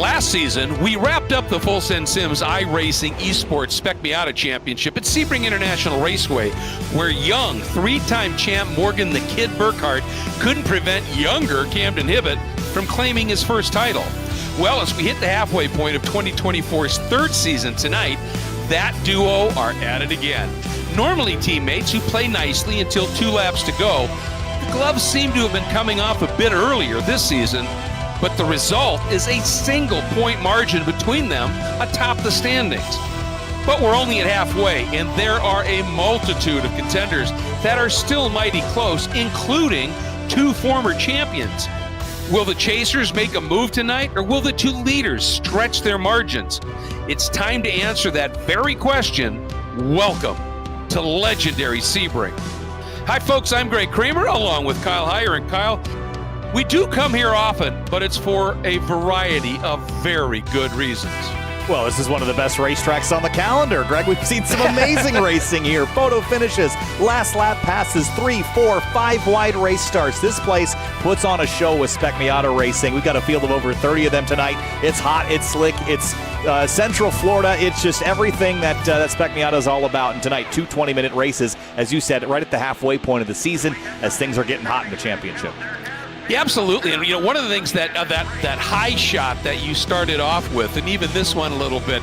Last season, we wrapped up the Full Send Sims iRacing Esports Spec Miata Championship at Sebring International Raceway, where young three-time champ Morgan the Kid Burkhart couldn't prevent younger Camden Hibbett from claiming his first title. Well, as we hit the halfway point of 2024's third season tonight, that duo are at it again. Normally teammates who play nicely until 2 laps to go, the gloves seem to have been coming off a bit earlier this season, but the result is a single-point margin between them atop the standings. But we're only at halfway, and there are a multitude of contenders that are still mighty close, including 2 former champions. Will the chasers make a move tonight, or will the 2 leaders stretch their margins? It's time to answer that very question. Welcome to legendary Sebring. Hi folks, I'm Greg Kramer along with Kyle Heyer. And Kyle, we do come here often, but it's for a variety of very good reasons. Well, this is one of the best racetracks on the calendar, Greg. We've seen some amazing racing here. Photo finishes, last lap passes, 3, 4, 5 wide race starts. This place puts on a show with Spec Miata racing. We've got a field of over 30 of them tonight. It's hot, it's slick, it's Central Florida. It's just everything that Spec Miata is all about. And tonight, 2 20-minute races, as you said, right at the halfway point of the season as things are getting hot in the championship. Yeah, absolutely. And, one of the things that high shot that you started off with, and even this one a little bit,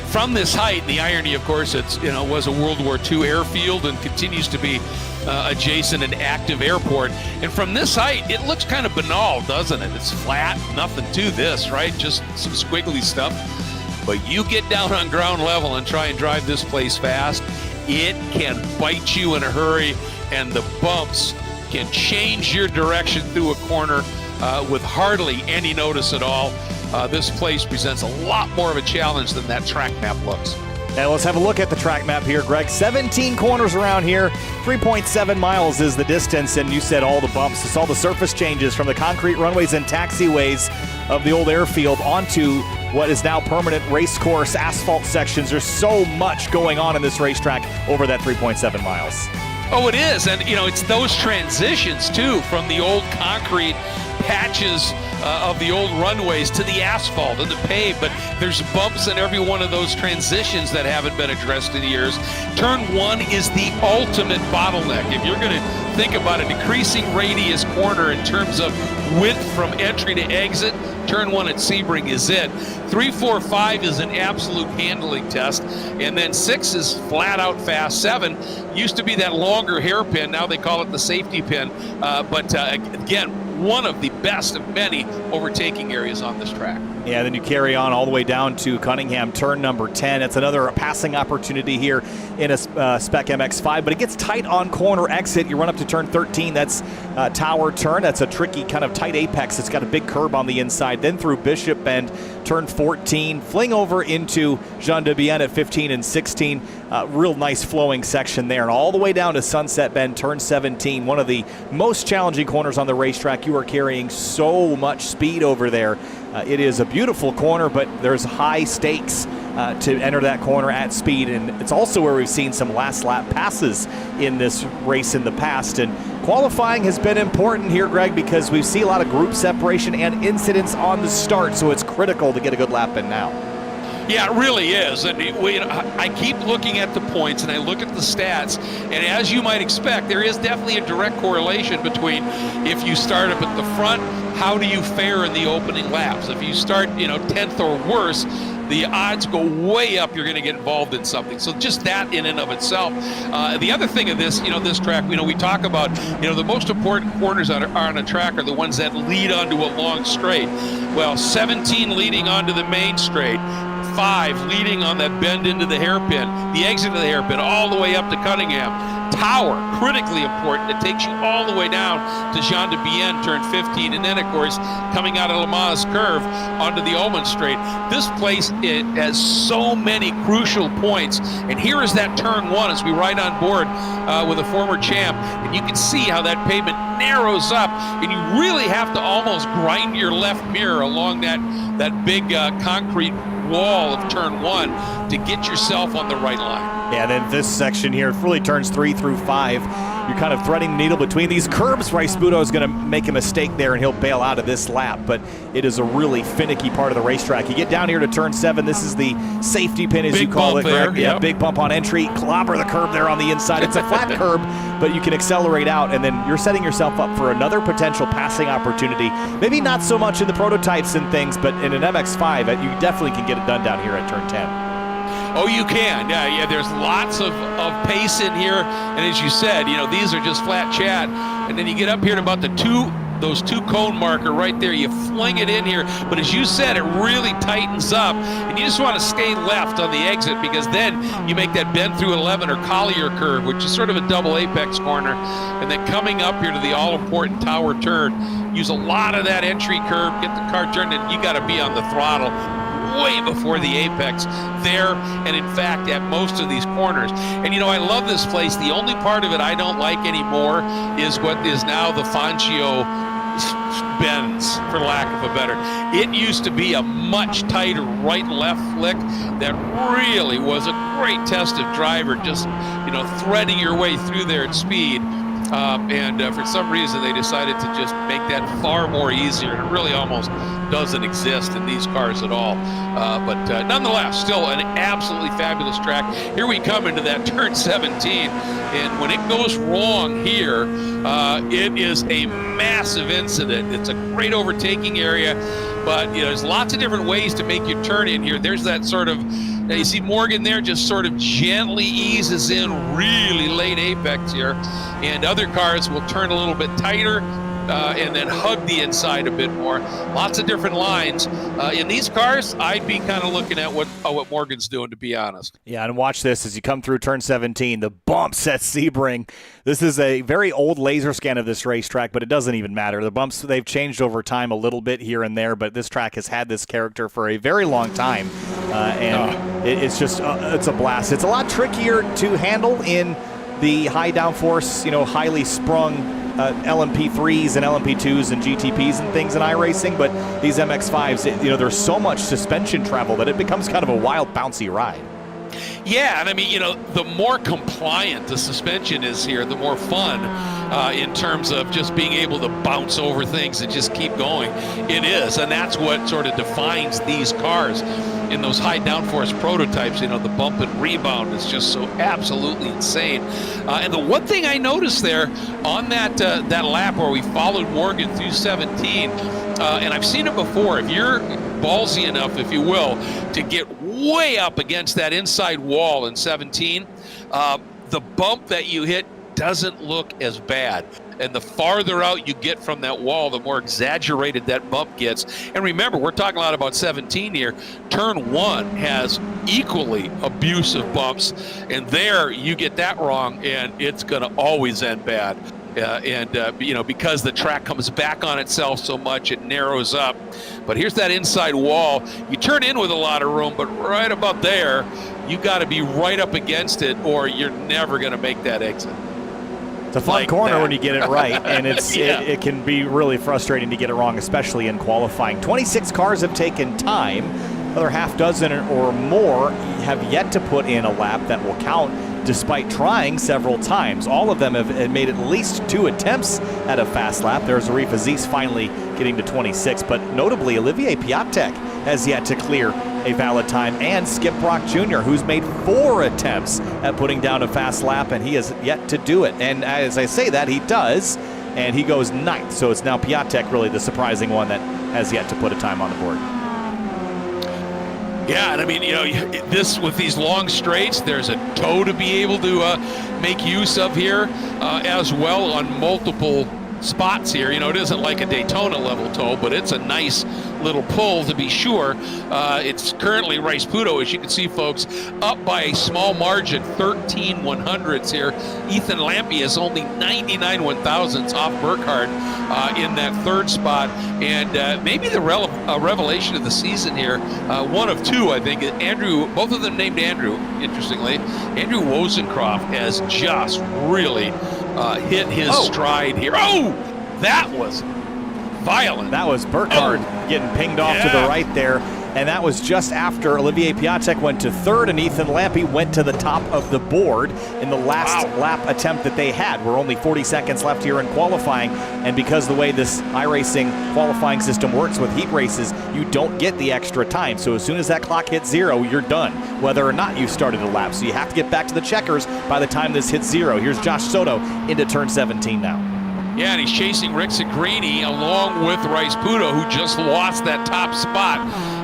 from this height, the irony, of course, it's, was a World War II airfield and continues to be adjacent and active airport. And from this height, it looks kind of banal, doesn't it? It's flat, nothing to this, right? Just some squiggly stuff. But you get down on ground level and try and drive this place fast, it can bite you in a hurry, and the bumps can change your direction through a corner with hardly any notice at all. This place presents a lot more of a challenge than that track map looks. Now let's have a look at the track map here, Greg. 17 corners around here, 3.7 miles is the distance, and you said all the bumps. It's all the surface changes from the concrete runways and taxiways of the old airfield onto what is now permanent race course asphalt sections. There's so much going on in this racetrack over that 3.7 miles. Oh, it is, and it's those transitions too from the old concrete patches of the old runways to the asphalt and the pave, but there's bumps in every one of those transitions that haven't been addressed in years. Turn 1 is the ultimate bottleneck. If you're going to think about a decreasing radius corner in terms of width from entry to exit, Turn 1 at Sebring is it. 3, 4, 5 is an absolute handling test, and then 6 is flat out fast. 7 used to be that longer hairpin, now they call it the safety pin, but again, one of the best of many overtaking areas on this track. Yeah, then you carry on all the way down to Cunningham, turn number 10. It's another passing opportunity here in a Spec MX-5, but it gets tight on corner exit. You run up to turn 13. That's Tower Turn. That's a tricky kind of tight apex. It's got a big curb on the inside. Then through Bishop Bend, turn 14. Fling over into Jean de Bienne at 15 and 16. Real nice flowing section there. And all the way down to Sunset Bend, turn 17. One of the most challenging corners on the racetrack. You are carrying so much speed over there. It is a beautiful corner, but there's high stakes to enter that corner at speed, and it's also where we've seen some last lap passes in this race in the past. And qualifying has been important here, Greg, because we see a lot of group separation and incidents on the start, so it's critical to get a good lap in now. Yeah, it really is. And I keep looking at the points and I look at the stats, and as you might expect, there is definitely a direct correlation between if you start up at the front, how do you fare in the opening laps? If you start, 10th or worse, the odds go way up you're going to get involved in something. So just that in and of itself. The other thing of this, this track, we talk about, the most important corners on a track are the ones that lead onto a long straight. Well, 17 leading onto the main straight, 5 leading on that bend into the hairpin, the exit of the hairpin, all the way up to Cunningham. Tower, critically important. It takes you all the way down to Jean de Bienne, turn 15, and then, of course, coming out of Le Mans curve onto the Ullman Straight. This place, it has so many crucial points, and here is that turn 1 as we ride on board with a former champ, and you can see how that pavement narrows up, and you really have to almost grind your left mirror along that big concrete wall of turn 1 to get yourself on the right line. Yeah, then this section here really turns 3 through 5. you're kind of threading the needle between these curbs. Rasputo is going to make a mistake there, and he'll bail out of this lap, but it is a really finicky part of the racetrack. You get down here to turn 7. This is the safety pin, as you call it, Greg. Yeah, big bump on entry. Clobber the curb there on the inside. It's a flat curb, but you can accelerate out, and then you're setting yourself up for another potential passing opportunity. Maybe not so much in the prototypes and things, but in an MX-5, you definitely can get it done down here at turn 10. Oh, you can. Yeah, there's lots of pace in here. And as you said, these are just flat chat. And then you get up here to about those two cone marker right there. You fling it in here. But as you said, it really tightens up. And you just want to stay left on the exit, because then you make that bend through 11 or Collier curve, which is sort of a double apex corner. And then coming up here to the all-important tower turn, use a lot of that entry curve, get the car turned, and you got to be on the throttle way before the apex there, and in fact at most of these corners. And I love this place. The only part of it I don't like anymore is what is now the Fangio bends, for lack of a better. It used to be a much tighter right-left flick that really was a great test of driver, just threading your way through there at speed. For some reason they decided to just make that far more easier, and it really almost doesn't exist in these cars at all. But nonetheless, still an absolutely fabulous track. Here we come into that turn 17, and when it goes wrong here, it is a massive incident. It's a great overtaking area, but there's lots of different ways to make your turn in here. There's that sort of, now you see Morgan there just sort of gently eases in really late apex here, and other cars will turn a little bit tighter and then hug the inside a bit more. Lots of different lines. In these cars, I'd be kind of looking at what Morgan's doing, to be honest. Yeah, and watch this as you come through turn 17, the bumps at Sebring. This is a very old laser scan of this racetrack, but it doesn't even matter. The bumps, they've changed over time a little bit here and there, but this track has had this character for a very long time. It's just, it's a blast. It's a lot trickier to handle in the high downforce, highly sprung LMP3s and LMP2s and GTPs and things in iRacing, but these MX-5s, there's so much suspension travel that it becomes kind of a wild, bouncy ride. Yeah, and I mean, the more compliant the suspension is here, the more fun in terms of just being able to bounce over things and just keep going it is. And that's what sort of defines these cars in those high downforce prototypes. The bump and rebound is just so absolutely insane. And the one thing I noticed there on that lap where we followed Morgan through 17, and I've seen it before, if you're ballsy enough, if you will, to get way up against that inside wall in 17, the bump that you hit doesn't look as bad. And the farther out you get from that wall, the more exaggerated that bump gets. And remember, we're talking a lot about 17 here. Turn 1 has equally abusive bumps, and there you get that wrong, and it's going to always end bad. Because the track comes back on itself so much, it narrows up. But here's that inside wall. You turn in with a lot of room, but right about there, you got to be right up against it, or you're never going to make that exit. It's a fun corner when you get it right, and it can be really frustrating to get it wrong, especially in qualifying. 26 cars have taken time. Another half dozen or more have yet to put in a lap that will count, despite trying several times. All of them have made at least 2 attempts at a fast lap. There's Arif Aziz finally getting to 26, but notably Olivier Piatek has yet to clear a valid time, and Skip Brock Jr., who's made 4 attempts at putting down a fast lap, and he has yet to do it. And as I say that, he does, and he goes 9th. So it's now Piatek really the surprising one that has yet to put a time on the board. Yeah, and I mean, this with these long straights, there's a toe to be able to make use of here as well on multiple spots here. It isn't like a Daytona level toe, but it's a nice little pull to be sure. It's currently Rasputo, as you can see, folks, up by a small margin, 13 100ths here. Ethan Lampy is only 99 1,000ths off Burkhardt in that 3rd spot. And maybe the revelation of the season here, one of 2, I think. Andrew, both of them named Andrew, interestingly. Andrew Wozencroft has just really hit his stride here. Oh, that was violent. That was Burkhardt getting pinged off to the right there. and that was just after Olivier Piatek went to third and Ethan Lampe went to the top of the board in the last lap attempt that they had. We're only 40 seconds left here in qualifying, and because the way this iRacing qualifying system works with heat races, you don't get the extra time. So as soon as that clock hits 0, you're done, whether or not you started a lap. So you have to get back to the checkers by the time this hits 0. Here's Josh Soto into turn 17 now. Yeah, and he's chasing Rick Segrini along with Rice Pudo, who just lost that top spot.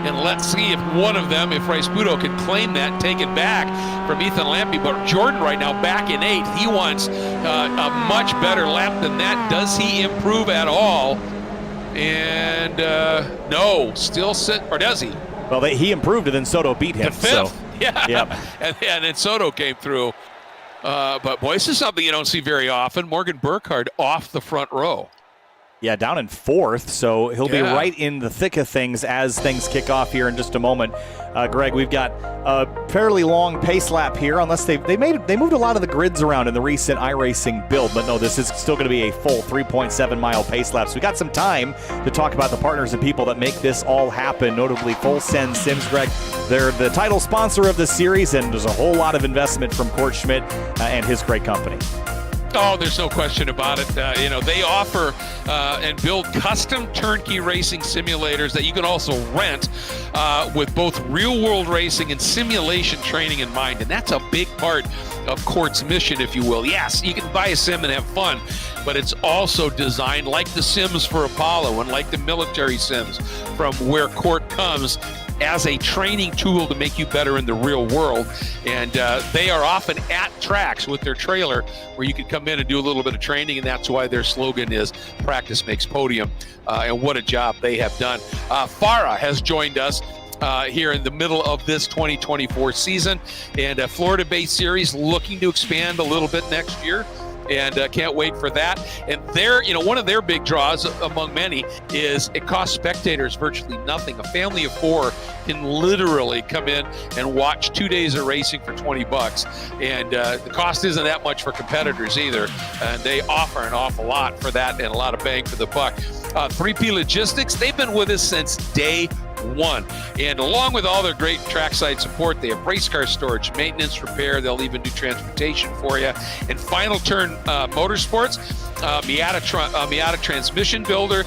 And let's see if one of them, if Rice Pudo can claim that and take it back from Ethan Lampe. But Jordan right now back in 8th. He wants a much better lap than that. Does he improve at all? And no, still sit, or does he? Well, he improved and then Soto beat him. To 5th, so. yeah. Yep. And then Soto came through. But boy, this is something you don't see very often. Morgan Burkhardt off the front row. Yeah, down in 4th, so he'll be right in the thick of things as things kick off here in just a moment. Greg, we've got a fairly long pace lap here, unless they moved a lot of the grids around in the recent iRacing build, but no, this is still going to be a full 3.7-mile pace lap. So we got some time to talk about the partners and people that make this all happen, notably Full Send Sims, Greg. They're the title sponsor of the series, and there's a whole lot of investment from Court Schmidt and his great company. Oh, there's no question about it. They offer and build custom turnkey racing simulators that you can also rent with both real-world racing and simulation training in mind. And that's a big part of Court's mission, if you will. Yes, you can buy a sim and have fun, but it's also designed like the sims for Apollo and like the military sims from where Court comes as a training tool to make you better in the real world. And they are often at tracks with their trailer where you can come in and do a little bit of training, and that's why their slogan is practice makes podium. And what a job they have done. Farah has joined us here in the middle of this 2024 season, and a Florida-based series looking to expand a little bit next year. And can't wait for that. And one of their big draws among many is it costs spectators virtually nothing. A family of 4 can literally come in and watch 2 days of racing for $20. And the cost isn't that much for competitors either. And they offer an awful lot for that and a lot of bang for the buck. 3P Logistics, they've been with us since day one. And along with all their great trackside support, they have race car storage, maintenance, repair. They'll even do transportation for you. And Final Turn Motorsports, Miata transmission builder.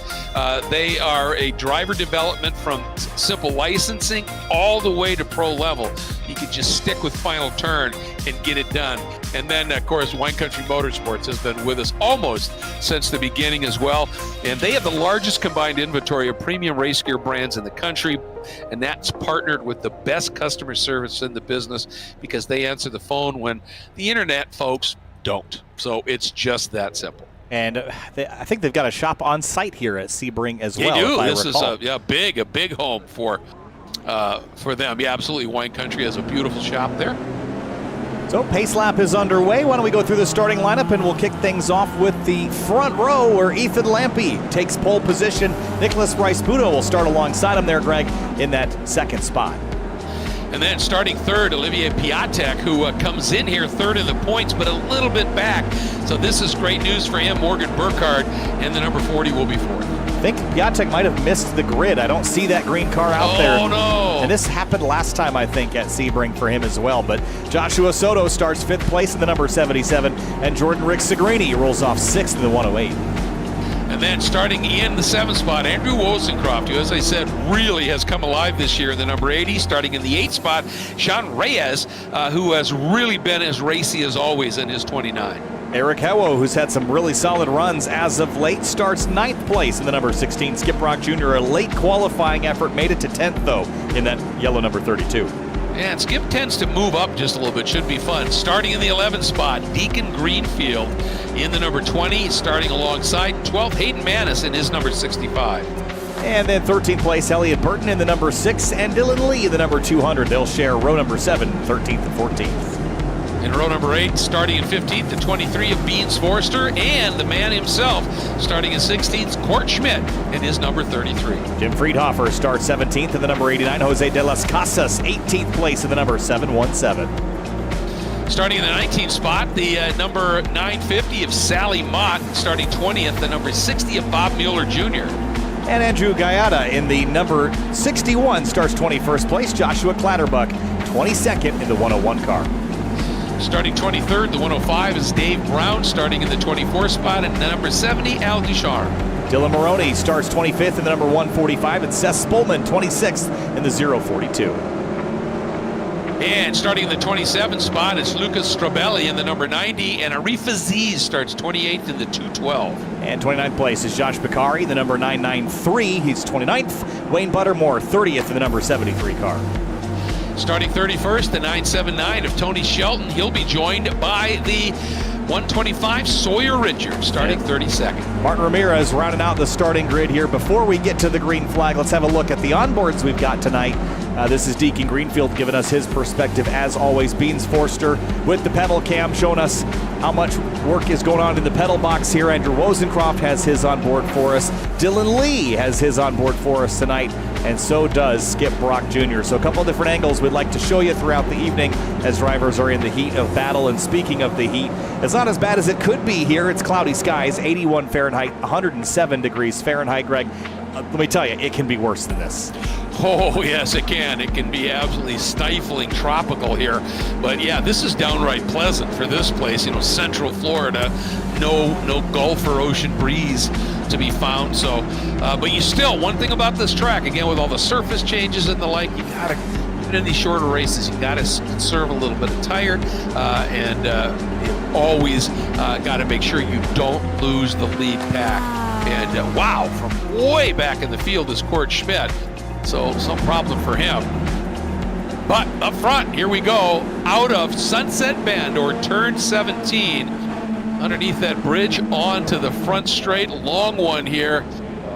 They are a driver development from simple licensing all the way to pro level. You can just stick with Final Turn and get it done. And then, of course, Wine Country Motorsports has been with us almost since the beginning as well. And they have the largest combined inventory of premium race gear brands in the country. And that's partnered with the best customer service in the business because they answer the phone when the internet folks don't. So it's just that simple. And I think they've got a shop on site here at Sebring as well. They do. This recall. is a big home for them. Yeah, absolutely. Wine Country has a beautiful shop there. So pace lap is underway. Why don't we go through the starting lineup, and we'll kick things off with the front row where Ethan Lampe takes pole position. Nicholas Rice Pudo will start alongside him there, Greg, in that second spot. And then starting third, Olivier Piatek, who comes in here third in the points, but a little bit back. So this is great news for him. Morgan Burkhardt, and the number 40 will be fourth. I think Piatek might have missed the grid. I don't see that green car out there. Oh, no. And this happened last time, I think, at Sebring for him as well. But Joshua Soto starts 5th place in the number 77, and Jordan Rick Segrini rolls off 6th in the 108. And then starting in the 7th spot, Andrew Wozencroft, who, as I said, really has come alive this year in the number 80. Starting in the 8th spot, Sean Reyes, who has really been as racy as always in his 29. Eric Hewo, who's had some really solid runs as of late, starts 9th place in the number 16. Skip Rock Jr., a late qualifying effort, made it to 10th, though, in that yellow number 32. And Skip tends to move up just a little bit. Should be fun. Starting in the 11th spot, Deacon Greenfield in the number 20, starting alongside 12th, Hayden Manis in his number 65. And then 13th place, Elliott Burton in the number 6, and Dylan Lee in the number 200. They'll share row number 7, 13th and 14th. In row number 8, starting in 15th to 23 of Beans Forster, and the man himself, starting in 16th, Court Schmidt in his number 33. Jim Friedhofer starts 17th in the number 89. Jose de las Casas, 18th place in the number 717. Starting in the 19th spot, the number 950 of Sally Mott, starting 20th, the number 60 of Bob Mueller Jr. And Andrew Gaiata in the number 61 starts 21st place. Joshua Clatterbuck 22nd in the 101 car. Starting 23rd, the 105 is Dave Brown, starting in the 24th spot, and the number 70, Al Ducharme. Dylan Maroney starts 25th in the number 145, and Seth Spolman 26th in the 042. And starting in the 27th spot is Lucas Strabelli in the number 90, and Arif Aziz starts 28th in the 212. And 29th place is Josh Bakari, the number 993. He's 29th. Wayne Buttermore, 30th in the number 73 car. Starting 31st, the 979 of Tony Shelton. He'll be joined by the 125 Sawyer Richards, starting 32nd. Martin Ramirez rounding out the starting grid here. Before we get to the green flag, let's have a look at the onboards we've got tonight. This is Deacon Greenfield giving us his perspective, as always. Beans Forster with the pedal cam showing us how much work is going on in the pedal box here. Andrew Wozencroft has his on board for us. Dylan Lee has his on board for us tonight, and so does Skip Brock Jr. So a couple of different angles we'd like to show you throughout the evening as drivers are in the heat of battle. And speaking of the heat, it's not as bad as it could be here. It's cloudy skies, 81 Fahrenheit, 107 degrees Fahrenheit. Greg, let me tell you, it can be worse than this. Oh, yes, it can. It can be absolutely stifling tropical here. But, yeah, this is downright pleasant for this place. You know, Central Florida, no Gulf or ocean breeze to be found. So, but you still, one thing about this track, again, with all the surface changes and the like, you got to, even in these shorter races, you got to conserve a little bit of tire and always got to make sure you don't lose the lead pack. And, wow, from way back in the field is Court Schmidt. So some problem for him. But up front, here we go, out of Sunset Bend, or turn 17, underneath that bridge onto the front straight, long one here.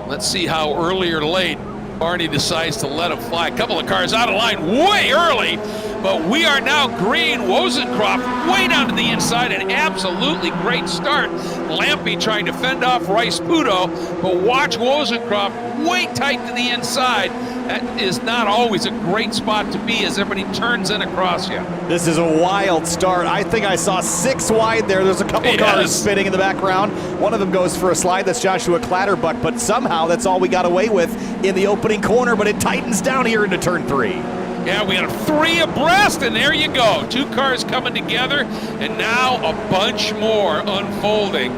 Let's see how early or late Barney decides to let him fly. A couple of cars out of line way early, but we are now green. Wozencroft way down to the inside, an absolutely great start. Lampy trying to fend off Rice Pudo, but watch Wozencroft way tight to the inside. That is not always a great spot to be as everybody turns in across you. This is a wild start. I think I saw 6 wide there. There's a couple cars spinning in the background. One of them goes for a slide. That's Joshua Clatterbuck, but somehow that's all we got away with in the opening corner, but it tightens down here into turn 3. Yeah, we got 3 abreast, and there you go. 2 cars coming together, and now a bunch more unfolding.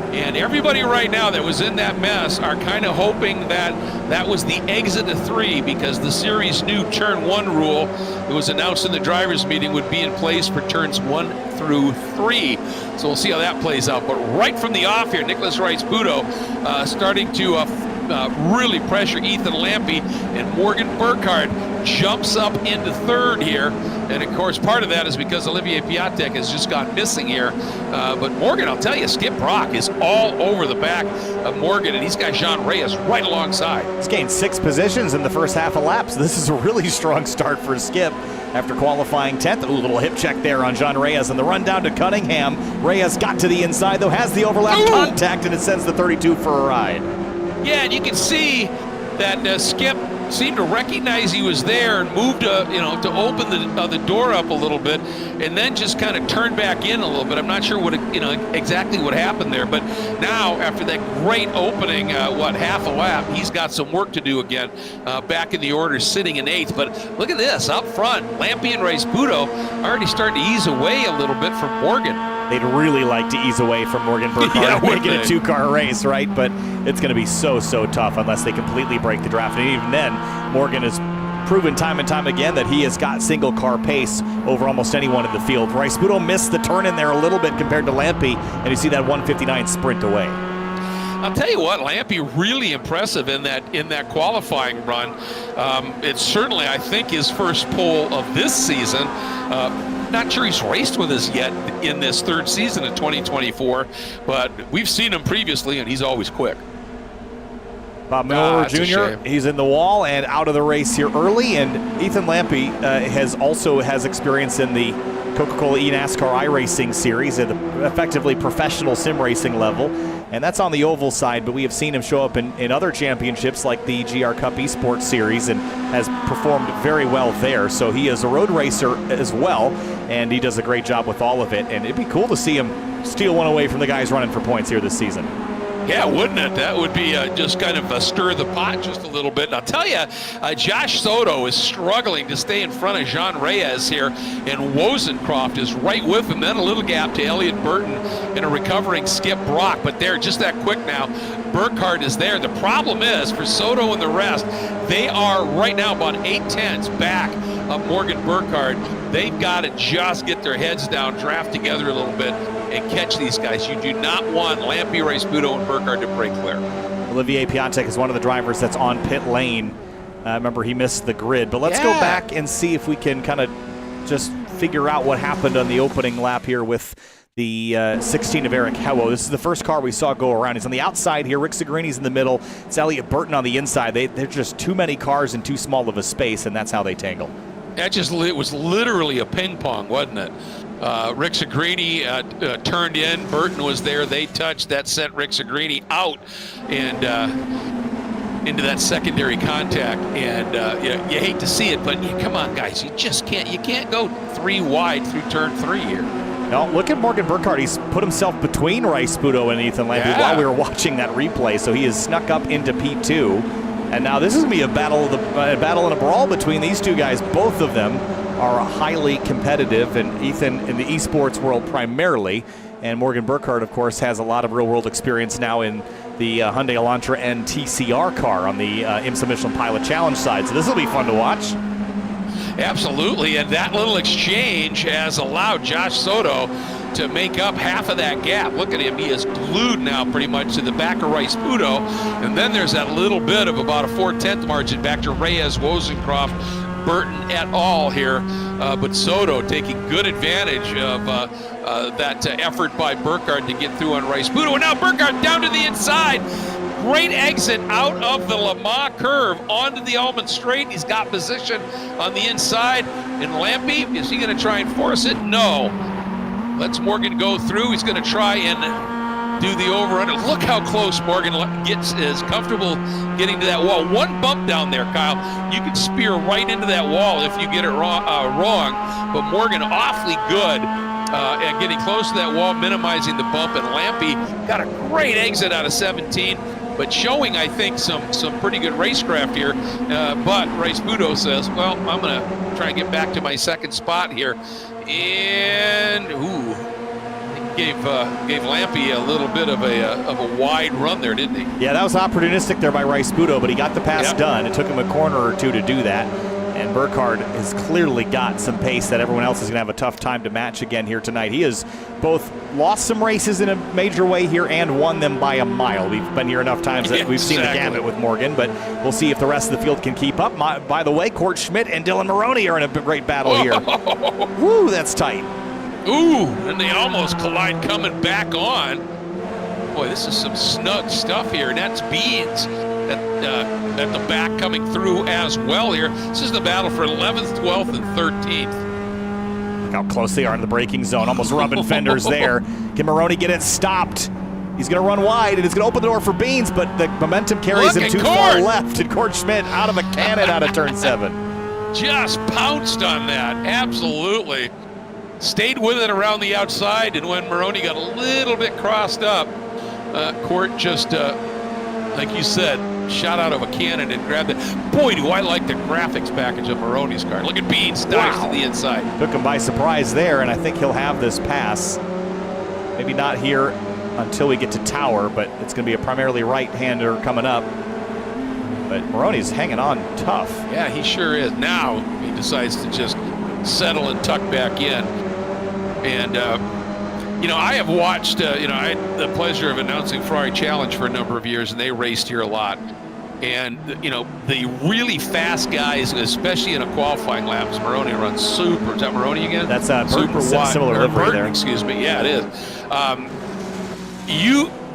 And everybody right now that was in that mess are kind of hoping that that was the exit of 3, because the series new turn 1 rule that was announced in the drivers' meeting would be in place for turns 1 through 3. So we'll see how that plays out. But right from the off here, Nicholas Rice Pudo starting to really pressure Ethan Lampy, and Morgan Burkhardt jumps up into 3rd here. And of course, part of that is because Olivier Piatek has just gone missing here. But Morgan, I'll tell you, Skip Brock is all over the back of Morgan, and he's got Jean Reyes right alongside. He's gained 6 positions in the first half of laps. This is a really strong start for Skip after qualifying 10th. Ooh, little hip check there on Jean Reyes, and the run down to Cunningham. Reyes got to the inside, though, has the overlap contact, and it sends the 32 for a ride. Yeah, and you can see that Skip seemed to recognize he was there and moved to open the door up a little bit, and then just kind of turned back in a little bit. I'm not sure what exactly what happened there, but now after that great opening, half a lap, he's got some work to do again. Back in the order, sitting in 8th. But look at this up front, Lampy and Rice Pudo already starting to ease away a little bit from Morgan. They'd really like to ease away from Morgan Burkhardt, make it a 2-car race, right? But it's going to be so tough unless they completely break the draft. And even then, Morgan has proven time and time again that he has got single-car pace over almost anyone in the field. Rice Pudo missed the turn in there a little bit compared to Lampy, and you see that 159 sprint away. I'll tell you what, Lampy really impressive in that qualifying run. It's certainly, I think, his first pole of this season. Not sure he's raced with us yet in this 3rd season of 2024, but we've seen him previously, and he's always quick. Bob Miller Jr., he's in the wall and out of the race here early, and Ethan Lampy has experience in the Coca-Cola eNASCAR iRacing series at the effectively professional sim racing level, and that's on the oval side, but we have seen him show up in other championships like the GR Cup Esports Series and has performed very well there. So he is a road racer as well, and he does a great job with all of it, and it'd be cool to see him steal one away from the guys running for points here this season. Yeah, wouldn't it? That would be just kind of stir the pot just a little bit. And I'll tell you, Josh Soto is struggling to stay in front of Jean Reyes here, and Wozencroft is right with him. Then a little gap to Elliott Burton and a recovering Skip Brock, but they're just that quick now. Burkhardt is there. The problem is, for Soto and the rest, they are right now about 8/10 back of Morgan Burkhardt. They've got to just get their heads down, draft together a little bit, and catch these guys. You do not want Lampe, Rice-Budo, and Burkhardt to break clear. Olivier Piontek is one of the drivers that's on pit lane. Remember, he missed the grid. But let's go back and see if we can kind of just figure out what happened on the opening lap here with the 16 of Eric Hewo. This is the first car we saw go around. He's on the outside here. Rick Segrini's in the middle. It's Elliott Burton on the inside. They're just too many cars in too small of a space, and that's how they tangle. It was literally a ping pong, wasn't it? Rick Segrini turned in. Burton was there. They touched. That sent Rick Segrini out and into that secondary contact. And you hate to see it, but come on, guys. You just can't. You can't go 3 wide through turn 3 here. No, look at Morgan Burkhardt. He's put himself between Rice-Budo and Ethan Lampe while we were watching that replay. So he has snuck up into P2. And now this is going to be a battle and a brawl between these two guys. Both of them are highly competitive, and Ethan in the esports world primarily. And Morgan Burkhardt, of course, has a lot of real-world experience now in the Hyundai Elantra and TCR car on the IMSA Michelin Pilot Challenge side. So this will be fun to watch. Absolutely, and that little exchange has allowed Josh Soto to make up half of that gap. Look at him, he is glued now pretty much to the back of Rice-Budo, and then there's that little bit of about a 4/10 margin back to Reyes, Wozencroft, Burton et al. Here, but Soto taking good advantage of that effort by Burkhardt to get through on Rice-Budo, and now Burkhardt down to the inside. Great exit out of the Le Mans curve onto the Almond Straight. He's got position on the inside. And Lampe, is he going to try and force it? No. Lets Morgan go through. He's going to try and do the over-under. Look how close Morgan is comfortable getting to that wall. One bump down there, Kyle. You can spear right into that wall if you get it wrong. But Morgan awfully good at getting close to that wall, minimizing the bump. And Lampe got a great exit out of 17. But showing, I think, some pretty good racecraft here. But Rice-Budo says, well, I'm going to try and get back to my second spot here. And, gave Lampe a little bit of a wide run there, didn't he? Yeah, that was opportunistic there by Rice-Budo, but he got the pass done. It took him a corner or two to do that. And Burkhardt has clearly got some pace that everyone else is going to have a tough time to match again here tonight. He has both lost some races in a major way here and won them by a mile. We've been here enough times that we've seen the gamut with Morgan, but we'll see if the rest of the field can keep up. By the way, Court Schmidt and Dylan Maroney are in a great battle here. Woo, that's tight. Ooh, and they almost collide coming back on. Boy, this is some snug stuff here, and that's Beans at the back coming through as well here. This is the battle for 11th, 12th, and 13th. Look how close they are in the braking zone, almost rubbing fenders there. Can Maroney get it stopped? He's going to run wide, and it's going to open the door for Beans, but the momentum carries him too far left, and Court Schmidt out of a cannon out of turn 7. Just pounced on that, absolutely. Stayed with it around the outside, and when Maroney got a little bit crossed up, Court just, like you said, shot out of a cannon and grabbed it. Boy, do I like the graphics package of Maroney's car. Look at Beans, dives to the inside. Took him by surprise there, and I think he'll have this pass. Maybe not here until we get to Tower, but it's going to be a primarily right-hander coming up. But Maroney's hanging on tough. Yeah, he sure is. Now he decides to just settle and tuck back in. And, I have watched, I had the pleasure of announcing Ferrari Challenge for a number of years, and they raced here a lot. And, the really fast guys, especially in a qualifying laps, Maroney runs super. Is that Maroney again? That's super wide. Similar livery there. Excuse me. Yeah, it is.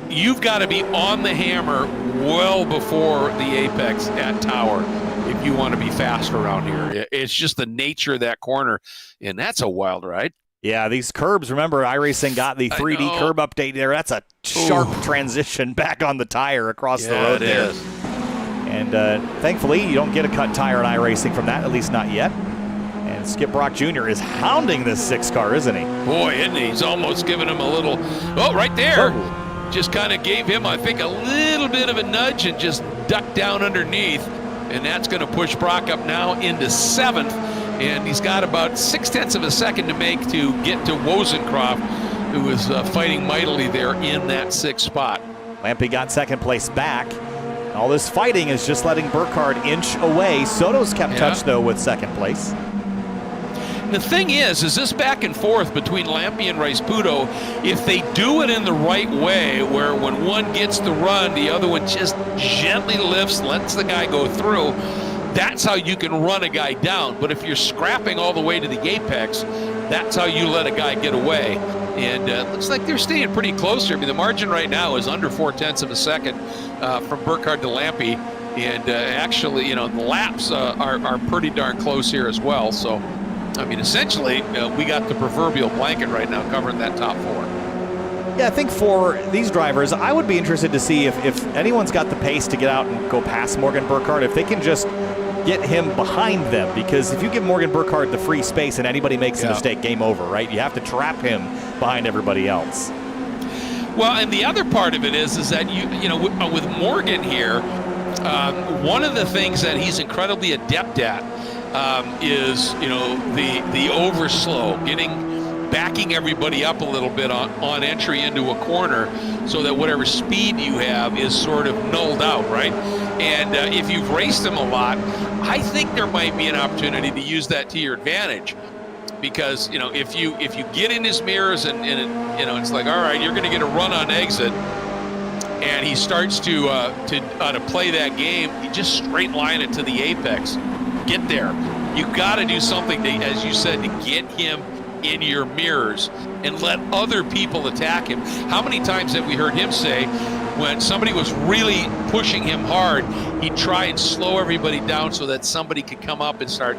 You've got to be on the hammer well before the apex at Tower if you want to be fast around here. It's just the nature of that corner, and that's a wild ride. Yeah, these curbs, remember, iRacing got the 3D curb update there. That's a sharp transition back on the tire across the road there. Is. And thankfully, you don't get a cut tire in iRacing from that, at least not yet. And Skip Brock Jr. is hounding this 6 car, isn't he? Boy, isn't he? He's almost giving him a little, right there. just kind of gave him, I think, a little bit of a nudge and just ducked down underneath. And that's going to push Brock up now into 7th. And he's got about 0.6 of a second to make to get to Wozencroft, who is fighting mightily there in that 6th spot. Lampe got 2nd place back. All this fighting is just letting Burkhardt inch away. Soto's kept touch, though, with 2nd place. The thing is this back and forth between Lampe and Rice-Puto, if they do it in the right way, where when one gets the run, the other one just gently lifts, lets the guy go through, that's how you can run a guy down. But if you're scrapping all the way to the apex, that's how you let a guy get away. And looks like they're staying pretty close here. I mean, the margin right now is under 0.4 of a second from Burkhardt to Lampe. And actually, you know, the laps are pretty darn close here as well. So, I mean, essentially, we got the proverbial blanket right now covering that top 4. Yeah, I think for these drivers, I would be interested to see if anyone's got the pace to get out and go past Morgan Burkhardt, if they can just get him behind them. Because if you give Morgan Burkhardt the free space and anybody makes a mistake, game over, right? You have to trap him behind everybody else. Well, and the other part of it is that, you know, with Morgan here, one of the things that he's incredibly adept at is, you know, the overslow, backing everybody up a little bit on entry into a corner, so that whatever speed you have is sort of nulled out, right? And if you've raced him a lot, I think there might be an opportunity to use that to your advantage. Because, you know, if you get in his mirrors and you know, it's like, all right, you're going to get a run on exit, and he starts to play that game, you just straight line it to the apex. Get there. You got to do something to, as you said, to get him in your mirrors and let other people attack him. How many times have we heard him say, when somebody was really pushing him hard, he'd try and slow everybody down so that somebody could come up and start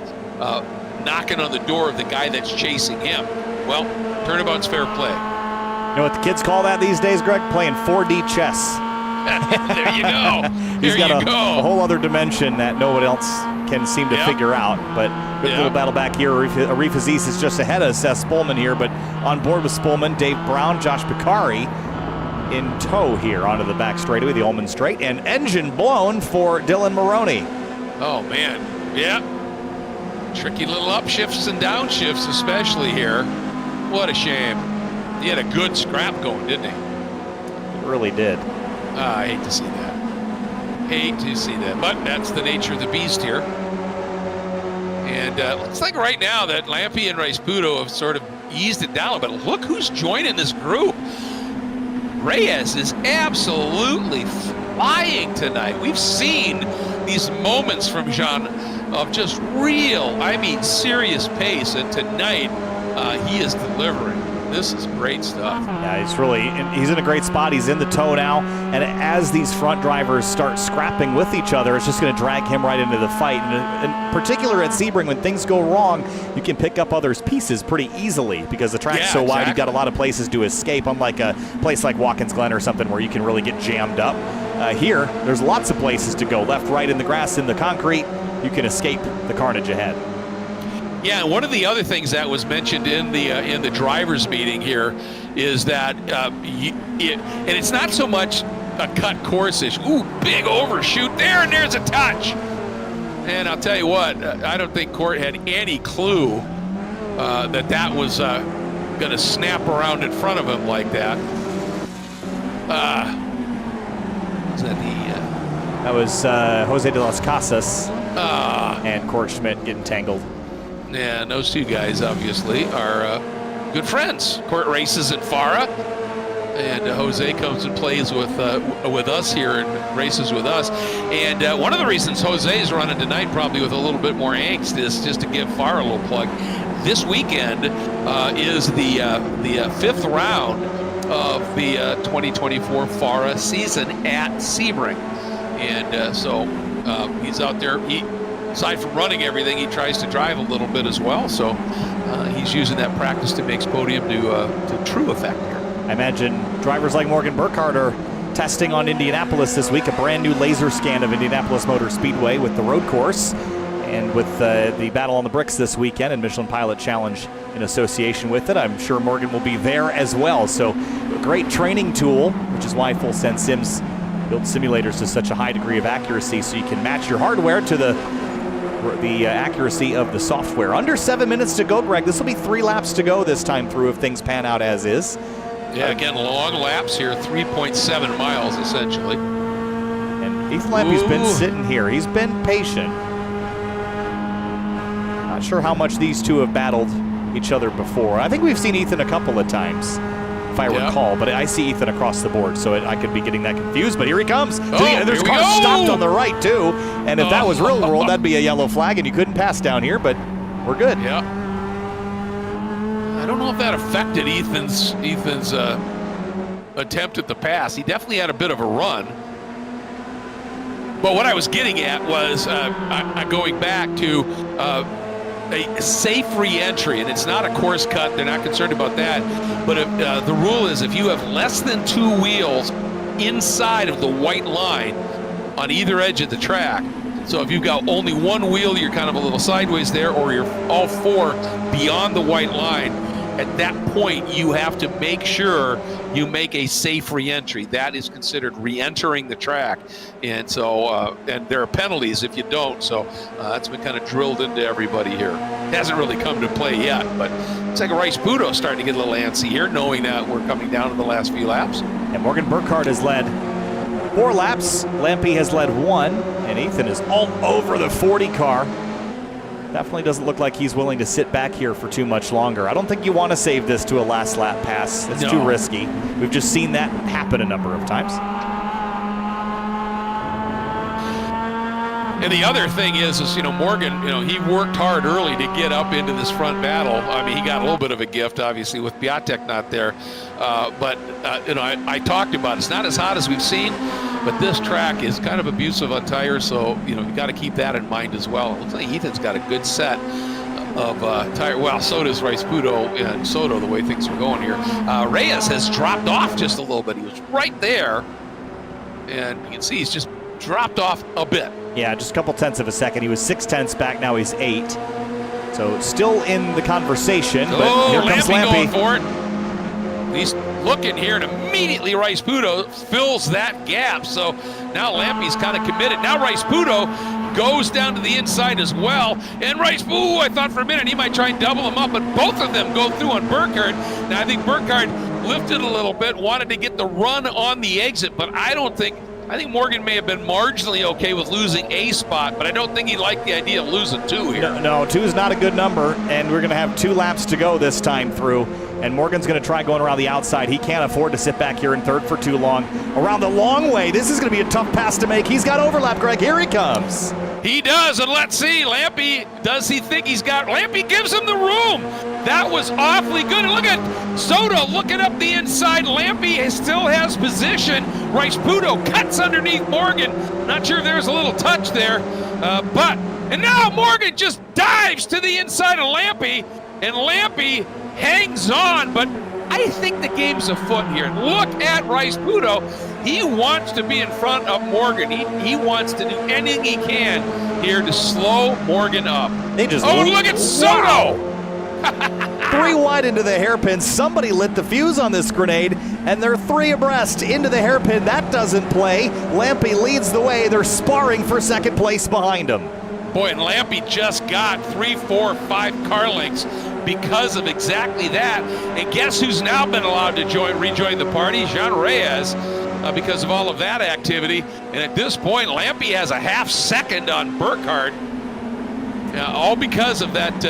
knocking on the door of the guy that's chasing him? Well, turnabout's fair play. You know what the kids call that these days, Greg? Playing 4D chess. There you go. He's got a whole other dimension that no one else can seem to figure out. But good little battle back here. Arif Aziz is just ahead of Seth Spolman here, but on board with Spolman, Dave Brown, Josh Picari in tow here onto the back straightaway, the Ullman Straight, and engine blown for Dylan Maroney. Oh, man. Yeah. Tricky little upshifts and downshifts, especially here. What a shame. He had a good scrap going, didn't he? He really did. I hate to see that. Hate to see that. But that's the nature of the beast here. And looks like right now that Lampe and Rice-Puto have sort of eased it down. But look who's joining this group. Reyes is absolutely flying tonight. We've seen these moments from Jean of just real, I mean, serious pace. And tonight, he is delivering. This is great stuff. Yeah, he's in a great spot. He's in the tow now, and as these front drivers start scrapping with each other, it's just going to drag him right into the fight. And in particular at Sebring, when things go wrong, you can pick up others' pieces pretty easily because the track's so wide, you've got a lot of places to escape, unlike a place like Watkins Glen or something where you can really get jammed up. Here, there's lots of places to go, left, right, in the grass, in the concrete. You can escape the carnage ahead. Yeah, and one of the other things that was mentioned in the drivers' meeting here is that, and it's not so much a cut course issue. Ooh, big overshoot there, and there's a touch. And I'll tell you what, I don't think Court had any clue that was going to snap around in front of him like that. That was Jose de las Casas and Court Schmidt getting tangled. Yeah, and those two guys obviously are good friends. Court races in Farah, and Jose comes and plays with us here and races with us. And one of the reasons Jose is running tonight, probably with a little bit more angst, is just to give Farah a little plug. This weekend is the 5th round of the 2024 Farah season at Sebring, and so he's out there. Aside from running everything, he tries to drive a little bit as well. So he's using that practice to make podium to true effect here. I imagine drivers like Morgan Burkhardt are testing on Indianapolis this week, a brand new laser scan of Indianapolis Motor Speedway with the road course. And with the Battle on the Bricks this weekend and Michelin Pilot Challenge in association with it, I'm sure Morgan will be there as well. So a great training tool, which is why Full Sense Sims built simulators to such a high degree of accuracy, so you can match your hardware to the accuracy of the software. Under 7 minutes to go, Greg. This will be 3 laps to go this time through if things pan out as is. Yeah, again, long laps here, 3.7 miles essentially. And Ethan Lampy's been sitting here. He's been patient. Not sure how much these two have battled each other before. I think we've seen Ethan a couple of times, if I recall, but I see Ethan across the board, so I could be getting that confused, but here he comes. There's cars stopped on the right, too, and if that was real world, that'd be a yellow flag, and you couldn't pass down here, but we're good. Yeah. I don't know if that affected Ethan's attempt at the pass. He definitely had a bit of a run. But what I was getting at was going back to a safe re-entry, and it's not a course cut. They're not concerned about that. But if, the rule is if you have less than 2 wheels inside of the white line on either edge of the track, so if you've got only 1 wheel, you're kind of a little sideways there, or you're all 4 beyond the white line, at that point you have to make sure you make a safe re-entry. That is considered re-entering the track, and so and there are penalties if you don't. So that's been kind of drilled into everybody here. It hasn't really come to play yet, but it's like Rice Budo starting to get a little antsy here, knowing that we're coming down to the last few laps. And Morgan Burkhardt has led 4 laps. Lampy has led 1, and Ethan is all over the 40 car. Definitely doesn't look like he's willing to sit back here for too much longer. I don't think you want to save this to a last lap pass. It's too risky. We've just seen that happen a number of times. And the other thing is Morgan, he worked hard early to get up into this front battle. I mean, he got a little bit of a gift, obviously, with Piatek not there. But I talked about it. It's not as hot as we've seen, but this track is kind of abusive on tires, so you got to keep that in mind as well. It looks like Ethan's got a good set of tire. Well, so does Rice Budo and Soto, the way things are going here. Reyes has dropped off just a little bit. He was right there, and you can see he's just dropped off a bit. Yeah, just a couple tenths of a second. He was 6/10 back, now he's 8. So still in the conversation, but here comes Lampy. Going for it. He's looking here, and immediately Rice Budo fills that gap. So now Lampy's kind of committed. Now Rice Budo goes down to the inside as well. And Rice, I thought for a minute he might try and double him up, but both of them go through on Burkhardt. Now I think Burkhardt lifted a little bit, wanted to get the run on the exit, but I think Morgan may have been marginally okay with losing a spot, but I don't think he liked the idea of losing 2 here. No, 2 is not a good number, and we're going to have 2 laps to go this time through, and Morgan's going to try going around the outside. He can't afford to sit back here in third for too long. Around the long way, this is going to be a tough pass to make. He's got overlap, Greg. Here he comes. He does, and let's see, Lampy, does he think he's got, Lampy gives him the room. That was awfully good. And look at Soto looking up the inside. Lampy still has position. Rice Budo cuts underneath Morgan. Not sure if there's a little touch there, and now Morgan just dives to the inside of Lampy, and Lampy hangs on, but I think the game's afoot here. Look at Rice Budo. He wants to be in front of Morgan. He wants to do anything he can here to slow Morgan up. Look at Soto! 3 wide into the hairpin. Somebody lit the fuse on this grenade, and they're 3 abreast into the hairpin. That doesn't play. Lampy leads the way. They're sparring for second place behind him. Boy, and Lampy just got 3, 4, 5 car lengths because of exactly that. And guess who's now been allowed to rejoin the party? Jean Reyes, because of all of that activity. And at this point, Lampy has a half second on Burkhardt. All because of that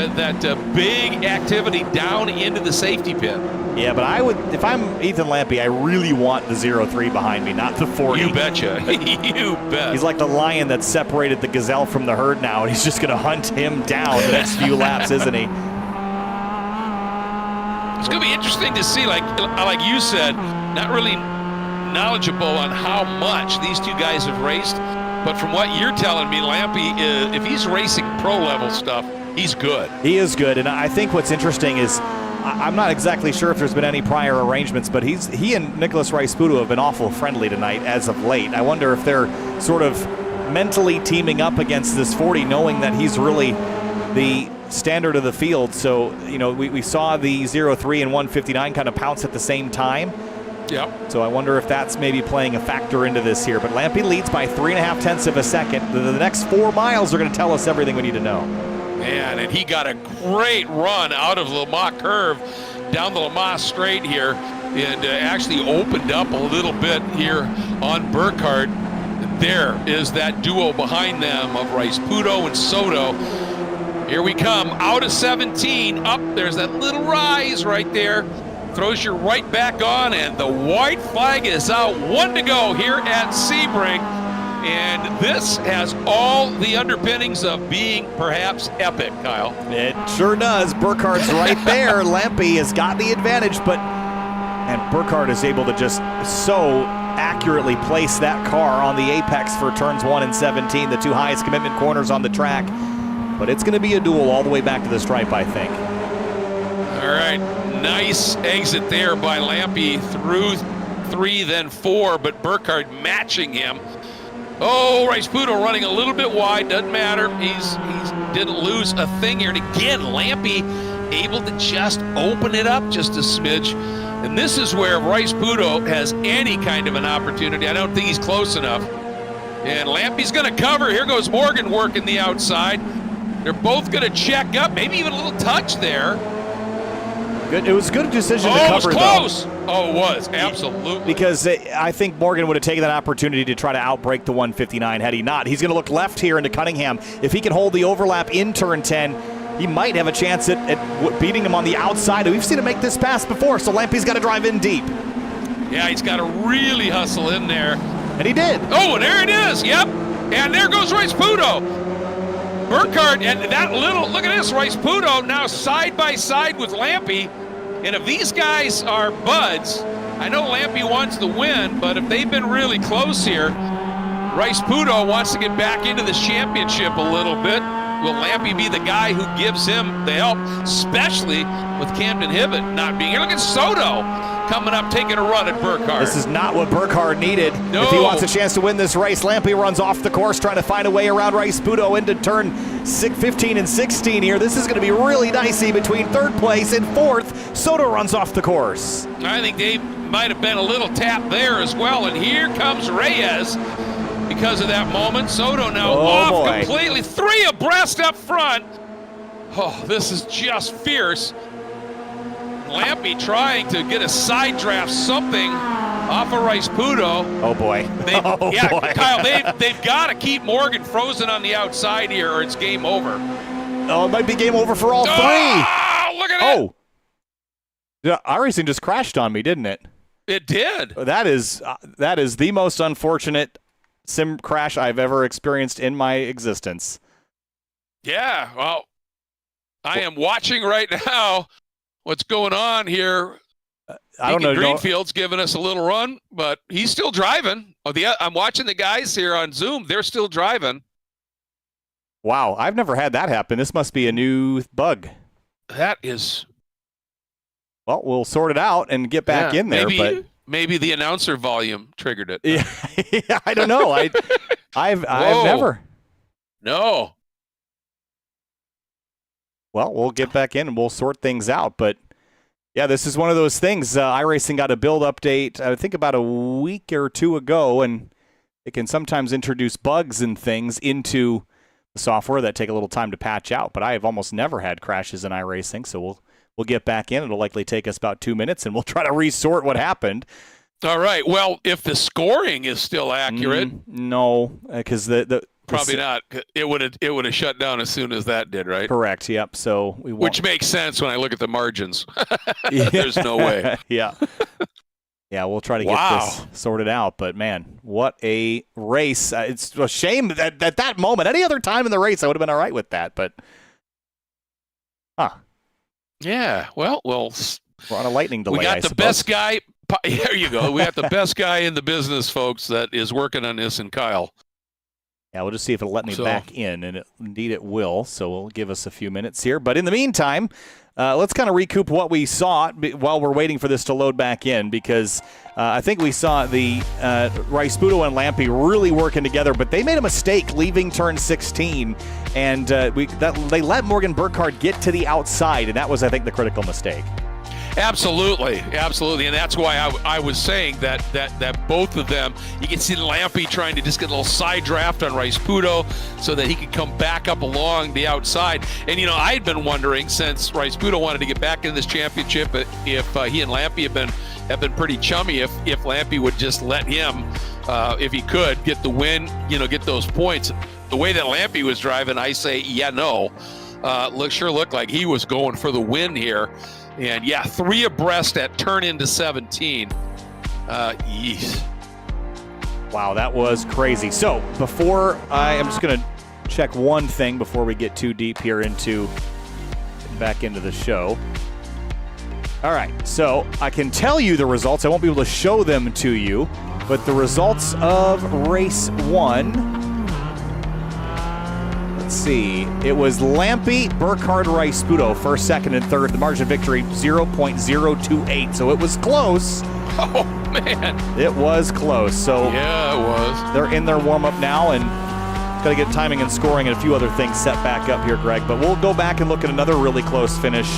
big activity down into the safety pit. Yeah, but if I'm Ethan Lampy, I really want the 0-3 behind me, not the 40. You betcha. You bet. He's like the lion that separated the gazelle from the herd now, and he's just going to hunt him down the next few laps, isn't he? It's going to be interesting to see, like you said, not really knowledgeable on how much these 2 guys have raced. But from what you're telling me, Lampy, if he's racing pro-level stuff, he's good. He is good, and I think what's interesting is I'm not exactly sure if there's been any prior arrangements, but he and Nicholas Rice Budo have been awful friendly tonight as of late. I wonder if they're sort of mentally teaming up against this 40, knowing that he's really the standard of the field. So, we saw the 0-3 and 159 kind of pounce at the same time. Yep. So I wonder if that's maybe playing a factor into this here. But Lampy leads by 3.5 tenths of a second. The next 4 miles are going to tell us everything we need to know. Man, and he got a great run out of Lamar curve down the Lamar straight here, and actually opened up a little bit here on Burkhardt. There is that duo behind them of Rice-Puto and Soto. Here we come, out of 17, up, there's that little rise right there. Throws you right back on, and the white flag is out. 1 to go here at Sebring. And this has all the underpinnings of being perhaps epic, Kyle. It sure does. Burkhardt's right there. Lampy has got the advantage, and Burkhardt is able to just so accurately place that car on the apex for turns 1 and 17, the 2 highest commitment corners on the track. But it's going to be a duel all the way back to the stripe, I think. All right. Nice exit there by Lampy through 3, then 4, but Burkhardt matching him. Oh, Rice-Puto running a little bit wide, doesn't matter. He's didn't lose a thing here. And again, Lampy able to just open it up just a smidge. And this is where Rice-Puto has any kind of an opportunity. I don't think he's close enough. And Lampy's going to cover. Here goes Morgan working the outside. They're both going to check up, maybe even a little touch there. Good. It was a good decision to cover, it was close. Oh, it was, absolutely. Because I think Morgan would have taken that opportunity to try to outbreak the 159 had he not. He's going to look left here into Cunningham. If he can hold the overlap in turn 10, he might have a chance at beating him on the outside. We've seen him make this pass before, so Lampy's got to drive in deep. Yeah, he's got to really hustle in there. And he did. Oh, and there it is, yep. And there goes Rice-Puto. Burkhardt, and that little, look at this, Rice-Puto now side by side with Lampy. And if these guys are buds, I know Lampy wants the win, but if they've been really close here, Rice-Puto wants to get back into this championship a little bit. Will Lampy be the guy who gives him the help, especially with Camden Hibbett not being here? Look at Soto coming up, taking a run at Burkhardt. This is not what Burkhardt needed. No. If he wants a chance to win this race, Lampy runs off the course trying to find a way around Rice-Puto into turn 15 and 16 here. This is going to be really dicey between 3rd place and 4th. Soto runs off the course. I think they might have been a little tap there as well. And here comes Reyes because of that moment. Soto now completely. 3 abreast up front. Oh, this is just fierce. Lampy trying to get a side draft, something off of Rice-Puto. Oh boy. Boy. Kyle, they've got to keep Morgan frozen on the outside here or it's game over. Oh, it might be game over for all 3. Oh, look at it. Oh. Yeah, iRacing just crashed on me, didn't it? It did. That is the most unfortunate sim crash I've ever experienced in my existence. Yeah, well, I am watching right now what's going on here. I don't know. Greenfield's giving us a little run, but he's still driving. I'm watching the guys here on Zoom. They're still driving. Wow, I've never had that happen. This must be a new bug. That is. Well, we'll sort it out and get back in there. Maybe the announcer volume triggered it. Yeah, I don't know. I've never. No. Well, we'll get back in and we'll sort things out. But yeah, this is one of those things. iRacing got a build update, I think about a week or 2 ago, and it can sometimes introduce bugs and things into the software that take a little time to patch out. But I have almost never had crashes in iRacing, so we'll get back in. It'll likely take us about 2 minutes, and we'll try to resort what happened. All right. Well, if the scoring is still accurate, no, because probably not. It would have shut down as soon as that did, right? Correct. Yep. So we won't. Which makes sense when I look at the margins. There's no way. Yeah. Yeah, we'll try to get this sorted out. But man, what a race! It's a shame that at that moment, any other time in the race, I would have been all right with that. But, yeah. Well, we're on a lightning delay. We got the best guy. There you go. We got the best guy in the business, folks, that is working on this, and Kyle. Yeah, we'll just see if it'll let me back in, and indeed it will. So we'll give us a few minutes here. But in the meantime, let's kind of recoup what we saw while we're waiting for this to load back in, because I think we saw the Rasputo and Lampe really working together, but they made a mistake leaving turn 16, and they let Morgan Burkhardt get to the outside, and that was, I think, the critical mistake. Absolutely, and that's why I was saying that both of them, you can see Lampe trying to just get a little side draft on Rasputo so that he could come back up along the outside. And I had been wondering, since Rasputo wanted to get back in this championship, if he and Lampe have been pretty chummy, if Lampe would just let him, if he could, get the win, get those points. The way that Lampe was driving, I say, no. Sure looked like he was going for the win here. And 3 abreast at turn into 17. Yeesh. Wow, that was crazy. So before I'm just going to check one thing before we get too deep here back into the show. All right, so I can tell you the results. I won't be able to show them to you, but the results of race 1. Let's see. It was Lampe, Burkhardt, Rasputo, first, second, and third. The margin of victory, 0.028. So it was close. Oh, man. It was close. So yeah, it was. They're in their warm-up now, and got to get timing and scoring and a few other things set back up here, Greg. But we'll go back and look at another really close finish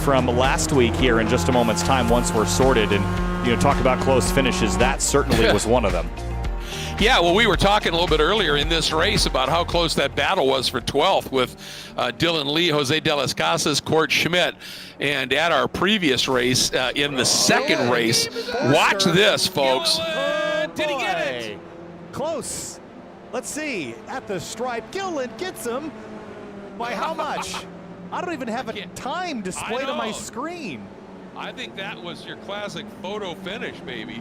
from last week here in just a moment's time once we're sorted. And, talk about close finishes. That certainly was one of them. Yeah, well, we were talking a little bit earlier in this race about how close that battle was for 12th with Dylan Lee, Jose De Las Casas, Court Schmidt. And at our previous race, in the second race, watch this, folks. Did he get it? Close. Let's see. At the stripe, Gilliland gets him. By how much? I don't even have a time displayed on my screen. I think that was your classic photo finish, baby.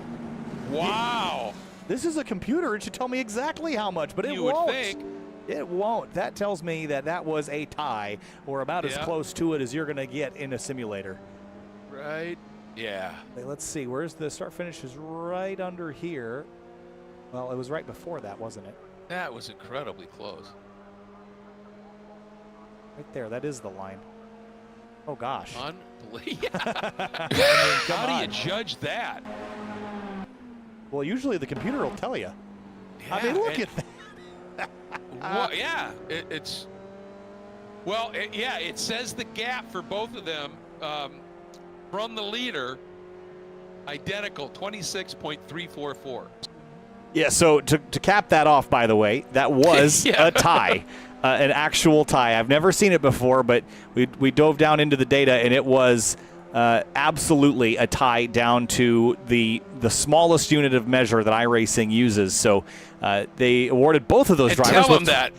Wow. This is a computer. It should tell me exactly how much, but it won't. Would think. It won't. That tells me that was a tie, or about as close to it as you're going to get in a simulator. Right. Yeah. Okay, let's see. Where's the start finish? Is right under here. Well, it was right before that, wasn't it? That was incredibly close. Right there. That is the line. Oh, gosh. Unbelievable. How do you judge that? Well, usually the computer will tell you. Yeah, I mean, look at that. Well, yeah, it says the gap for both of them from the leader, identical, 26.344. Yeah, so to cap that off, by the way, that was a tie, an actual tie. I've never seen it before, but we dove down into the data, and it was absolutely a tie down to the smallest unit of measure that iRacing uses. So they awarded both of those drivers. Tell them that.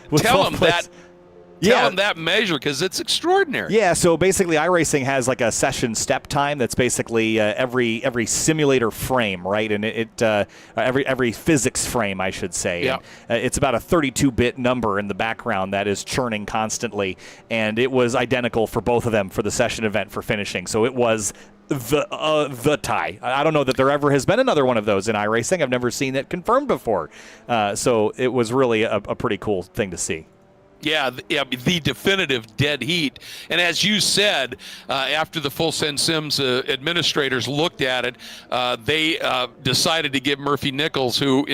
Tell them that measure, because it's extraordinary. Yeah, so basically iRacing has like a session step time that's basically every simulator frame, right? And every physics frame, I should say. Yeah. It's about a 32-bit number in the background that is churning constantly, and it was identical for both of them for the session event for finishing. So it was the tie. I don't know that there ever has been another one of those in iRacing. I've never seen it confirmed before. So it was really a pretty cool thing to see. Yeah, the definitive dead heat. And as you said, after the Full Send Sims administrators looked at it, they decided to give Murphy Nichols, who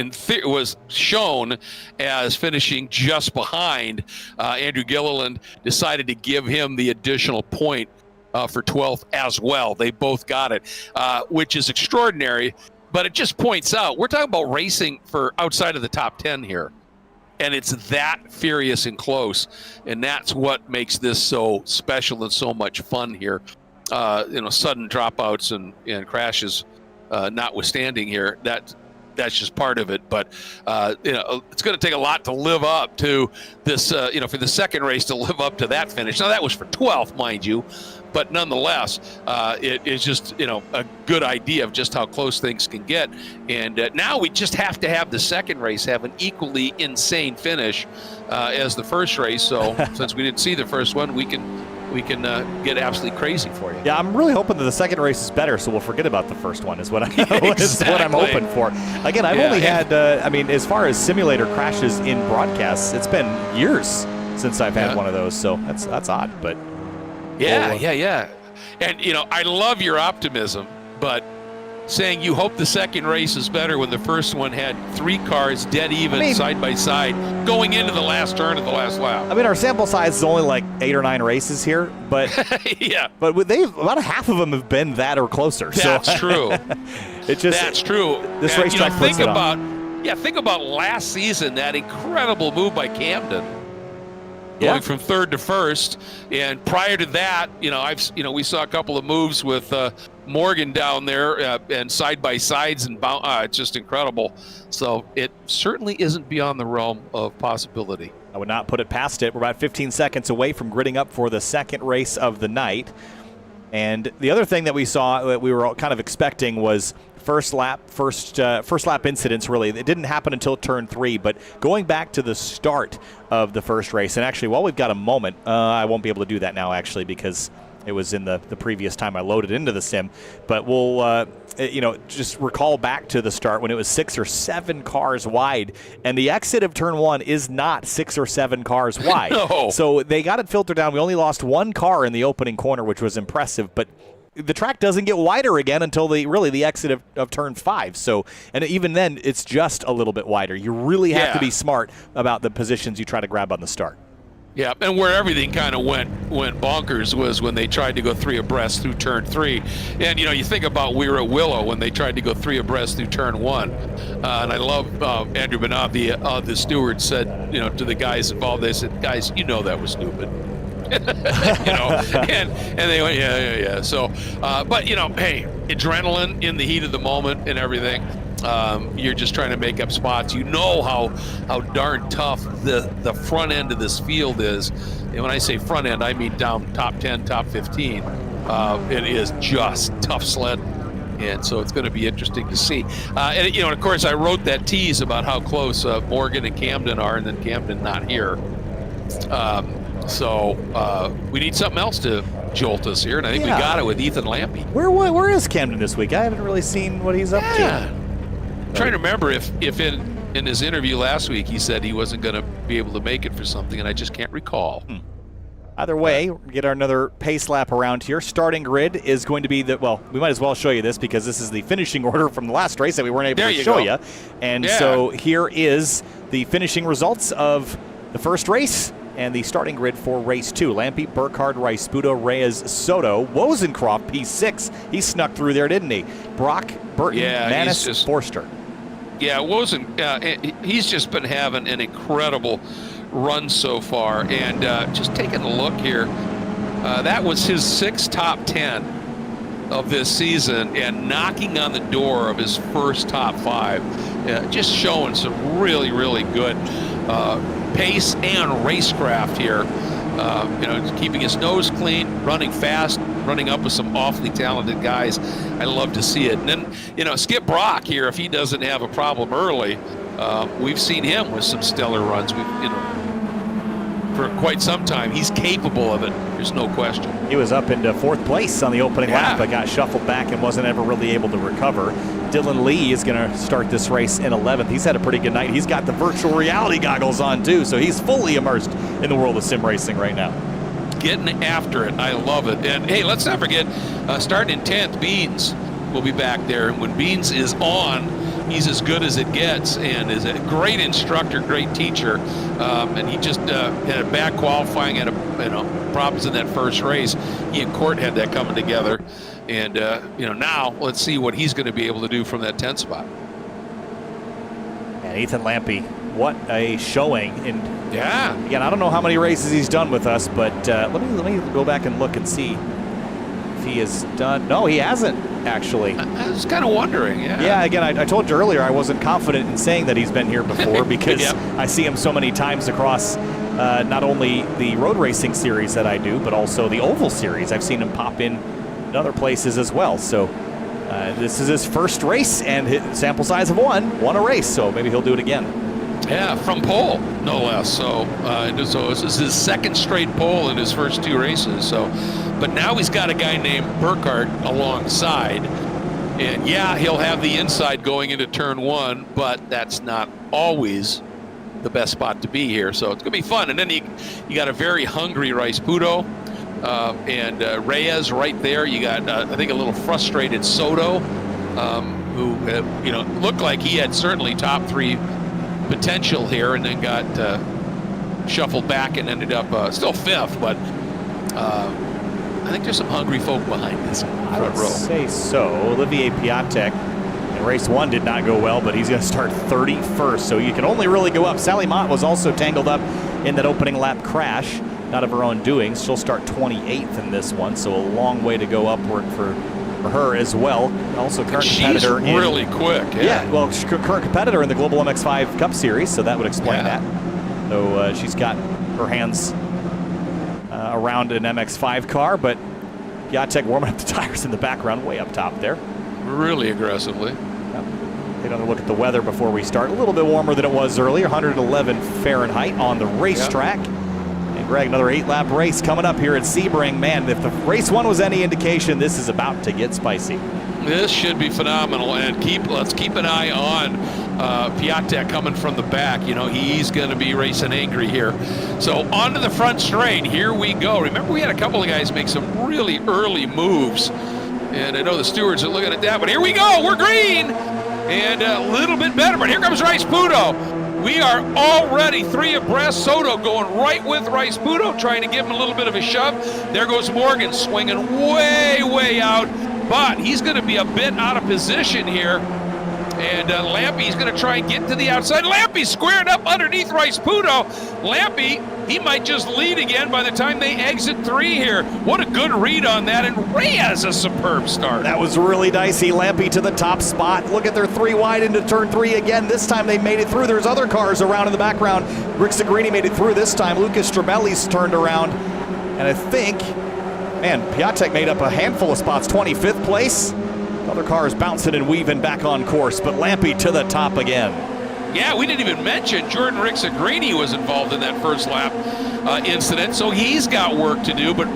was shown as finishing just behind Andrew Gilliland, decided to give him the additional point for 12th as well. They both got it, which is extraordinary. But it just points out, we're talking about racing for outside of the top 10 here. And it's that furious and close, and that's what makes this so special and so much fun here. Sudden dropouts and crashes notwithstanding here, that's just part of it. But it's going to take a lot to live up to this. For the second race to live up to that finish. Now that was for 12th, mind you, but nonetheless, it is just a good idea of just how close things can get. And now we just have to have the second race have an equally insane finish as the first race. So since we didn't see the first one, we can get absolutely crazy for you. Yeah, I'm really hoping that the second race is better, so we'll forget about the first one. Is what Exactly. is what I'm hoping for. Again, I've only had. As far as simulator crashes in broadcasts, it's been years since I've had one of those. So that's odd, but. Yeah. And, I love your optimism, but saying you hope the second race is better when the first one had 3 cars dead even side by side going into the last turn of the last lap. I mean, our sample size is only like 8 or 9 races here, but yeah, but about half of them have been that or closer. That's true. That's true. This racetrack puts it on. Think about last season, that incredible move by Camden, going from third to first, and prior to that, we saw a couple of moves with Morgan down there and side by sides, and it's just incredible. So it certainly isn't beyond the realm of possibility. I would not put it past it. We're about 15 seconds away from gridding up for the second race of the night. And the other thing that we saw that we were kind of expecting was first lap incidents. Really, it didn't happen until turn 3. But going back to the start of the first race, and actually, while we've got a moment, I won't be able to do that now actually because it was in the previous time I loaded into the sim. But we'll just recall back to the start when it was 6 or 7 cars wide, and the exit of turn 1 is not 6 or 7 cars wide. No. So they got it filtered down. We only lost 1 car in the opening corner, which was impressive, but the track doesn't get wider again until the exit of turn 5. So, and even then, it's just a little bit wider. You really have to be smart about the positions you try to grab on the start. Yeah, and where everything kind of went bonkers was when they tried to go 3 abreast through turn 3. And, you think about we were at Willow when they tried to go 3 abreast through turn 1. And I love Andrew Benoit, the steward, said, to the guys involved, they said, guys, that was stupid. and they went, yeah. So, but, hey, adrenaline in the heat of the moment and everything. You're just trying to make up spots. You know how darn tough the front end of this field is. And when I say front end, I mean down top 10, top 15. It is just tough sledding. And so it's going to be interesting to see. And of course, I wrote that tease about how close Morgan and Camden are, and then Camden not here. So we need something else to jolt us here, and I think we got it with Ethan Lampy. Where is Camden this week? I haven't really seen what he's up to. I'm trying to remember if in his interview last week he said he wasn't going to be able to make it for something, and I just can't recall. Either way, we get another pace lap around here. Starting grid is going to be we might as well show you this because this is the finishing order from the last race that we weren't able to show you. And so here is the finishing results of the first race and the starting grid for race 2. Lampy, Burkhardt, Rice, Sputo, Reyes, Soto, Wozencroft, P6. He snuck through there, didn't he? Brock, Burton, Manis, Forster. Yeah, he's just been having an incredible run so far. And just taking a look here, that was his 6th top 10 of this season and knocking on the door of his first top 5. Just showing some really, really good pace and racecraft here. Keeping his nose clean, running fast, running up with some awfully talented guys. I love to see it. And then, Skip Brock here, if he doesn't have a problem early, we've seen him with some stellar runs. For quite some time, he's capable of it. There's no question. He was up into 4th place on the opening lap, but got shuffled back and wasn't ever really able to recover. Dylan Lee is going to start this race in 11th. He's had a pretty good night. He's got the virtual reality goggles on, too, so he's fully immersed in the world of sim racing right now. Getting after it. I love it. And, hey, let's not forget, starting in 10th, Beans will be back there. And when Beans is on, he's as good as it gets and is a great instructor, great teacher. And he just had a bad qualifying, had problems in that first race. He and Court had that coming together. And, now let's see what he's going to be able to do from that 10th spot. And Ethan Lampy, what a showing. And again, I don't know how many races he's done with us, but let me go back and look and see if he has done. No, he hasn't, actually. I was kind of wondering, Yeah, again, I told you earlier I wasn't confident in saying that he's been here before because I see him so many times across not only the road racing series that I do, but also the oval series. I've seen him pop in other places as well. So this is his first race, and his sample size of won a race, so maybe he'll do it again. Yeah, from pole, no less. So this is his 2nd straight pole in his first 2 races. So, but now he's got a guy named Burkhardt alongside, and he'll have the inside going into turn 1, but that's not always the best spot to be here. So it's gonna be fun. And then you got a very hungry Rice Puto, and Reyes right there. You got, I think, a little frustrated Soto, who looked like he had certainly top 3 potential here, and then got shuffled back and ended up still 5th. But I think there's some hungry folk behind this I front would row. say so. Olivier Piatek in race 1 did not go well, but he's going to start 31st, so you can only really go up. Sally Mott was also tangled up in that opening lap crash, not of her own doing. She'll start 28th in this one, so a long way to go upward for her as well. Also current competitor. She's really quick. Yeah, well, current competitor in the Global MX5 Cup Series, so that would explain that. So she's got her hands around an MX5 car, but Piatek warming up the tires in the background, way up top there. Really aggressively. Take another look at the weather before we start. A little bit warmer than it was earlier, 111 Fahrenheit on the racetrack. And Greg, another 8-lap race coming up here at Sebring. Man, if the race 1 was any indication, this is about to get spicy. This should be phenomenal, and let's keep an eye on Piatek coming from the back. He's going to be racing angry here. So onto the front straight. Here we go. Remember, we had a couple of guys make some really early moves, and I know the stewards are looking at that. But here we go. We're green, and a little bit better. But here comes Rice Pudo. We are already 3 abreast. Soto going right with Rice Pudo, trying to give him a little bit of a shove. There goes Morgan swinging way, way out. But he's going to be a bit out of position here. And Lampy's going to try and get to the outside. Lampy squared up underneath Rice Pudo. Lampy, he might just lead again by the time they exit 3 here. What a good read on that. And Reyes a superb start. That was really dicey. Lampy to the top spot. Look at their 3 wide into turn 3 again. This time they made it through. There's other cars around in the background. Rick Segrini made it through this time. Lucas Strabelli's turned around. And I think, man, Piatek made up a handful of spots. 25th place. Other cars bouncing and weaving back on course, but Lampy to the top again. Yeah, we didn't even mention Jordan Rick Segrini was involved in that first lap incident, so he's got work to do. But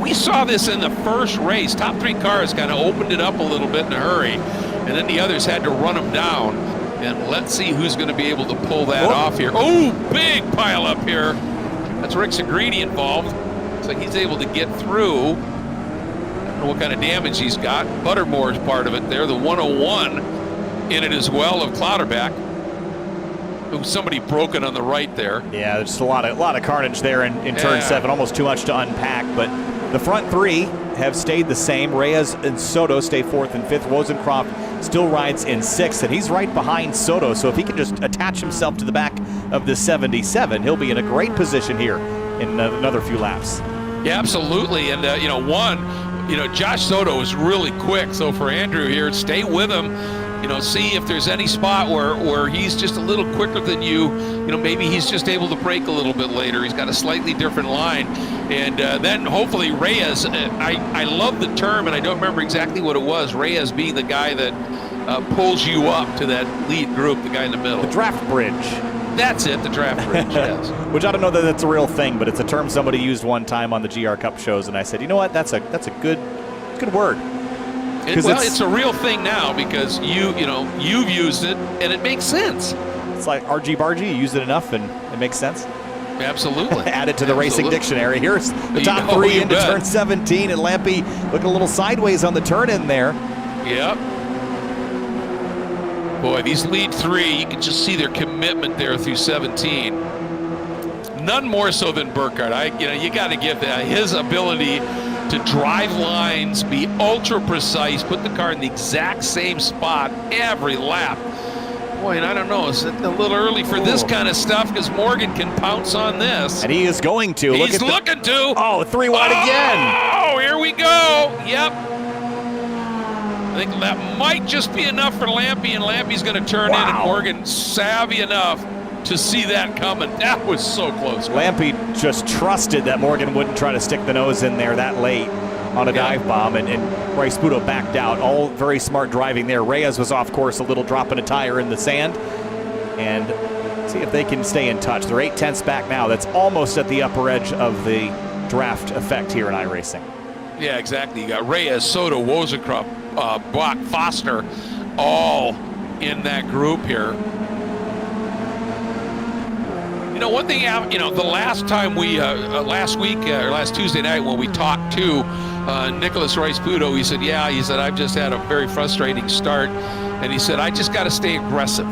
we saw this in the first race. Top 3 cars kind of opened it up a little bit in a hurry, and then the others had to run them down. And let's see who's going to be able to pull that off here. Oh, big pile up here. That's Rick Segrini involved. So he's able to get through. I don't know what kind of damage he's got. Buttermore's part of it there. The 101 in it as well of Clouderback. Ooh, somebody broken on the right there. Yeah, there's a lot of carnage there in turn 7. Almost too much to unpack. But the front 3 have stayed the same. Reyes and Soto stay 4th and 5th. Rosencroft still rides in 6th, and he's right behind Soto. So if he can just attach himself to the back of the 77, he'll be in a great position here in another few laps. Yeah, absolutely. And Josh Soto is really quick. So for Andrew here, stay with him. See if there's any spot where he's just a little quicker than you. Maybe he's just able to brake a little bit later. He's got a slightly different line. And then hopefully Reyes, I love the term, and I don't remember exactly what it was. Reyes being the guy that pulls you up to that lead group, the guy in the middle. The draft bridge. That's it, the draft bridge, yes. Which I don't know that that's a real thing, but it's a term somebody used one time on the GR Cup shows, and I said, you know what, that's a good word. It's a real thing now because you've used it and it makes sense. It's like RG Bargy, you use it enough and it makes sense. Absolutely. Add it to the racing dictionary. Here's the top 3 into turn 17, and Lampy looking a little sideways on the turn in there. Yep. Boy, these lead 3, you can just see their commitment there through 17. None more so than Burkhardt. You got to give that his ability to drive lines, be ultra precise, put the car in the exact same spot every lap. Boy, and I don't know, is it a little early for this kind of stuff? Because Morgan can pounce on this. And he is going to. He's looking to. Oh, 3 wide again. Oh, here we go. Yep. I think that might just be enough for Lampy, and Lampy's going to turn in, and Morgan savvy enough to see that coming. That was so close. Lampy just trusted that Morgan wouldn't try to stick the nose in there that late on a dive bomb, and Rice Pudo backed out. All very smart driving there. Reyes was off course, a little dropping a tire in the sand, and see if they can stay in touch. They're 8/10 back now. That's almost at the upper edge of the draft effect here in iRacing. Yeah, exactly. You got Reyes, Soto, Wozenkrupp, Block, Foster, all in that group here. You know, one thing, you know, the last time we, last week, or last Tuesday night when we talked to Nicholas Rice-Puto, he said, yeah, he said, I've just had a very frustrating start. And he said, I just got to stay aggressive.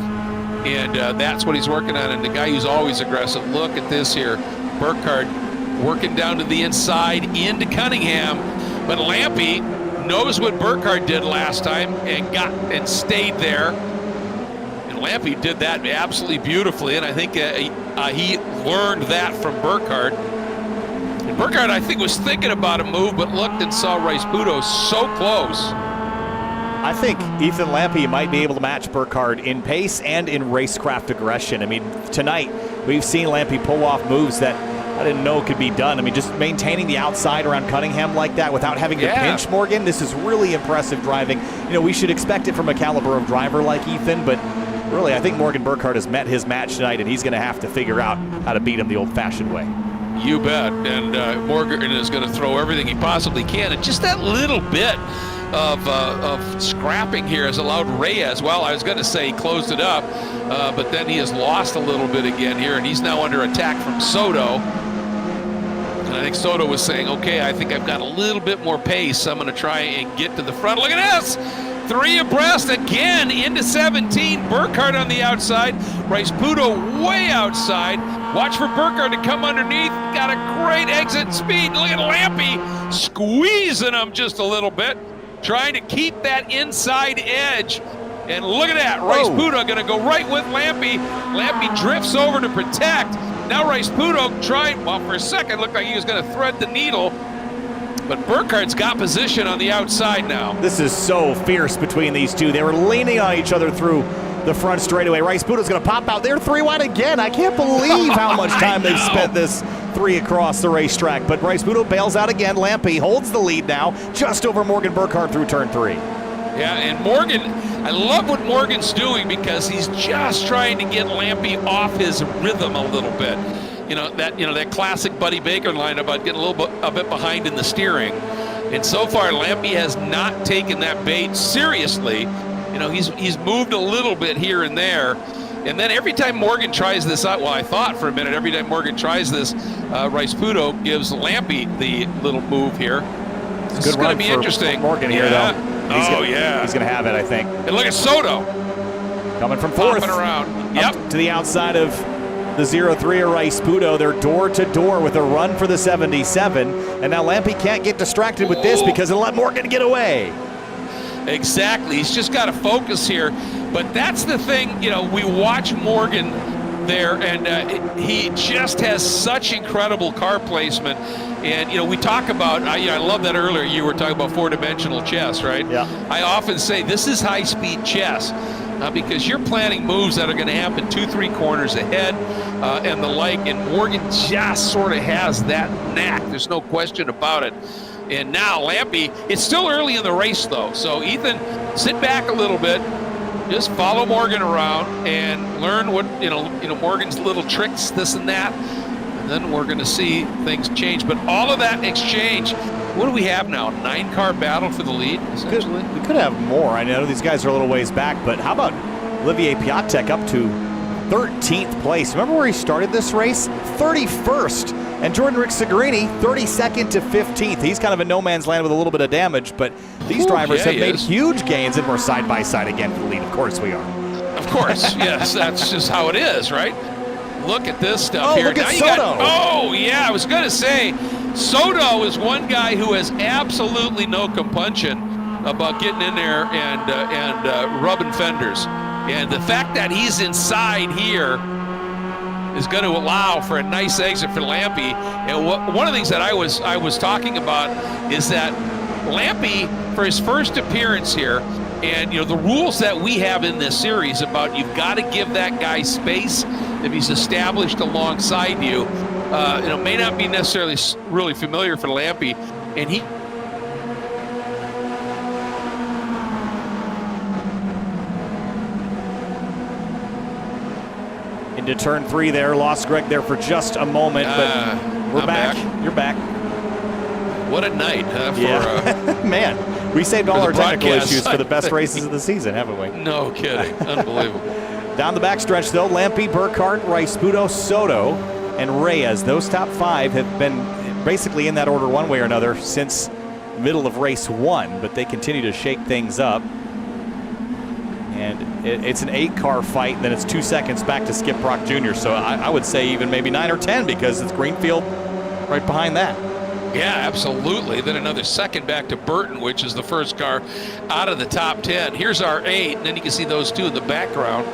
And that's what he's working on. And the guy who's always aggressive, look at this here. Burkhardt working down to the inside into Cunningham. But Lampe knows what Burkhardt did last time and stayed there. Lampe did that absolutely beautifully, and I think he learned that from Burkhardt. And Burkhardt, I think, was thinking about a move, but looked and saw Rice-Puto so close. I think Ethan Lampe might be able to match Burkhardt in pace and in racecraft aggression. I mean, tonight we've seen Lampe pull off moves that I didn't know could be done. I mean, just maintaining the outside around Cunningham like that without having to pinch Morgan. This is really impressive driving. You know, we should expect it from a caliber of driver like Ethan, but really, I think Morgan Burkhardt has met his match tonight, and he's going to have to figure out how to beat him the old-fashioned way. You bet. And Morgan is going to throw everything he possibly can. And just that little bit of scrapping here has allowed Reyes, well, I was going to say he closed it up, but then he has lost a little bit again here, and he's now under attack from Soto. And I think Soto was saying, okay, I think I've got a little bit more pace. I'm going to try and get to the front. Look at this! 3 abreast again into 17. Burkhardt on the outside. Rice-Puto way outside. Watch for Burkhardt to come underneath. Got a great exit speed. Look at Lampe squeezing him just a little bit, trying to keep that inside edge. And look at that. Rice-Puto going to go right with Lampe. Lampe drifts over to protect. Now Rice-Puto trying, well, for a second looked like he was going to thread the needle. But Burkhardt's got position on the outside now. This is so fierce between these two. They were leaning on each other through the front straightaway. Rice-Puto's going to pop out there 3 wide again. I can't believe how much time they've spent this 3 across the racetrack. But Rice-Puto bails out again. Lampe holds the lead now, just over Morgan Burkhardt through turn 3. Yeah, and Morgan, I love what Morgan's doing because he's just trying to get Lampe off his rhythm a little bit. You know that classic Buddy Baker line about getting a bit behind in the steering. And so far, Lampe has not taken that bait seriously. You know, he's moved a little bit here and there. And then every time Morgan tries this out, well, I thought for a minute, every time Morgan tries this, Rice-Puto gives Lampe the little move here. This is going to be interesting. Morgan here, though. He's going to have it, I think. And look at Soto. Coming from fourth. Popping around. Yep. To the outside of the 0-3 Rice-Puto. They're door to door with a run for the 77. And now Lampe can't get distracted with this because it'll let Morgan get away. Exactly. He's just got to focus here. But that's the thing, you know, we watch Morgan there, and he just has such incredible car placement. And, you know, we talk about, I love that earlier you were talking about 4-dimensional chess, right? Yeah. I often say this is high-speed chess because you're planning moves that are going to happen 2-3 corners ahead and the like. And Morgan just sort of has that knack. There's no question about it. And now Lampe, it's still early in the race, though. So, Ethan, sit back a little bit. Just follow Morgan around and learn what, you know, Morgan's little tricks, this and that. And then we're going to see things change. But all of that exchange, what do we have now? 9-car battle for the lead, essentially? We could have more. I know these guys are a little ways back, but how about Olivier Piatek up to 13th place? Remember where he started this race? 31st. And Jordan Rick-Segrini, 32nd to 15th. He's kind of in no man's land with a little bit of damage, but these drivers have made huge gains, and we're side by side again for the lead. Of course we are. Of course, yes. That's just how it is, right? Look at this stuff here. Look at Soto. I was going to say, Soto is one guy who has absolutely no compunction about getting in there and rubbing fenders. And the fact that he's inside here is going to allow for a nice exit for Lampe. And one of the things that I was talking about is that Lampe, for his first appearance here, and, you know, the rules that we have in this series about you've got to give that guy space if he's established alongside you, may not be necessarily really familiar for Lampe. And he into turn 3 there. Lost Greg there for just a moment, but we're back. You're back. What a night, for man, we saved all our technical issues for the best races of the season, haven't we? No kidding. Unbelievable. Down the backstretch, though, Lampe, Burkhardt, Rice-Pudo, Soto, and Reyes. Those top 5 have been basically in that order one way or another since middle of race 1, but they continue to shake things up. And it's an 8-car fight, and then it's 2 seconds back to Skip Brock Jr. So I would say even maybe 9 or 10, because it's Greenfield right behind that. Yeah, absolutely. Then another second back to Burton, which is the first car out of the top 10. Here's our 8, and then you can see those 2 in the background.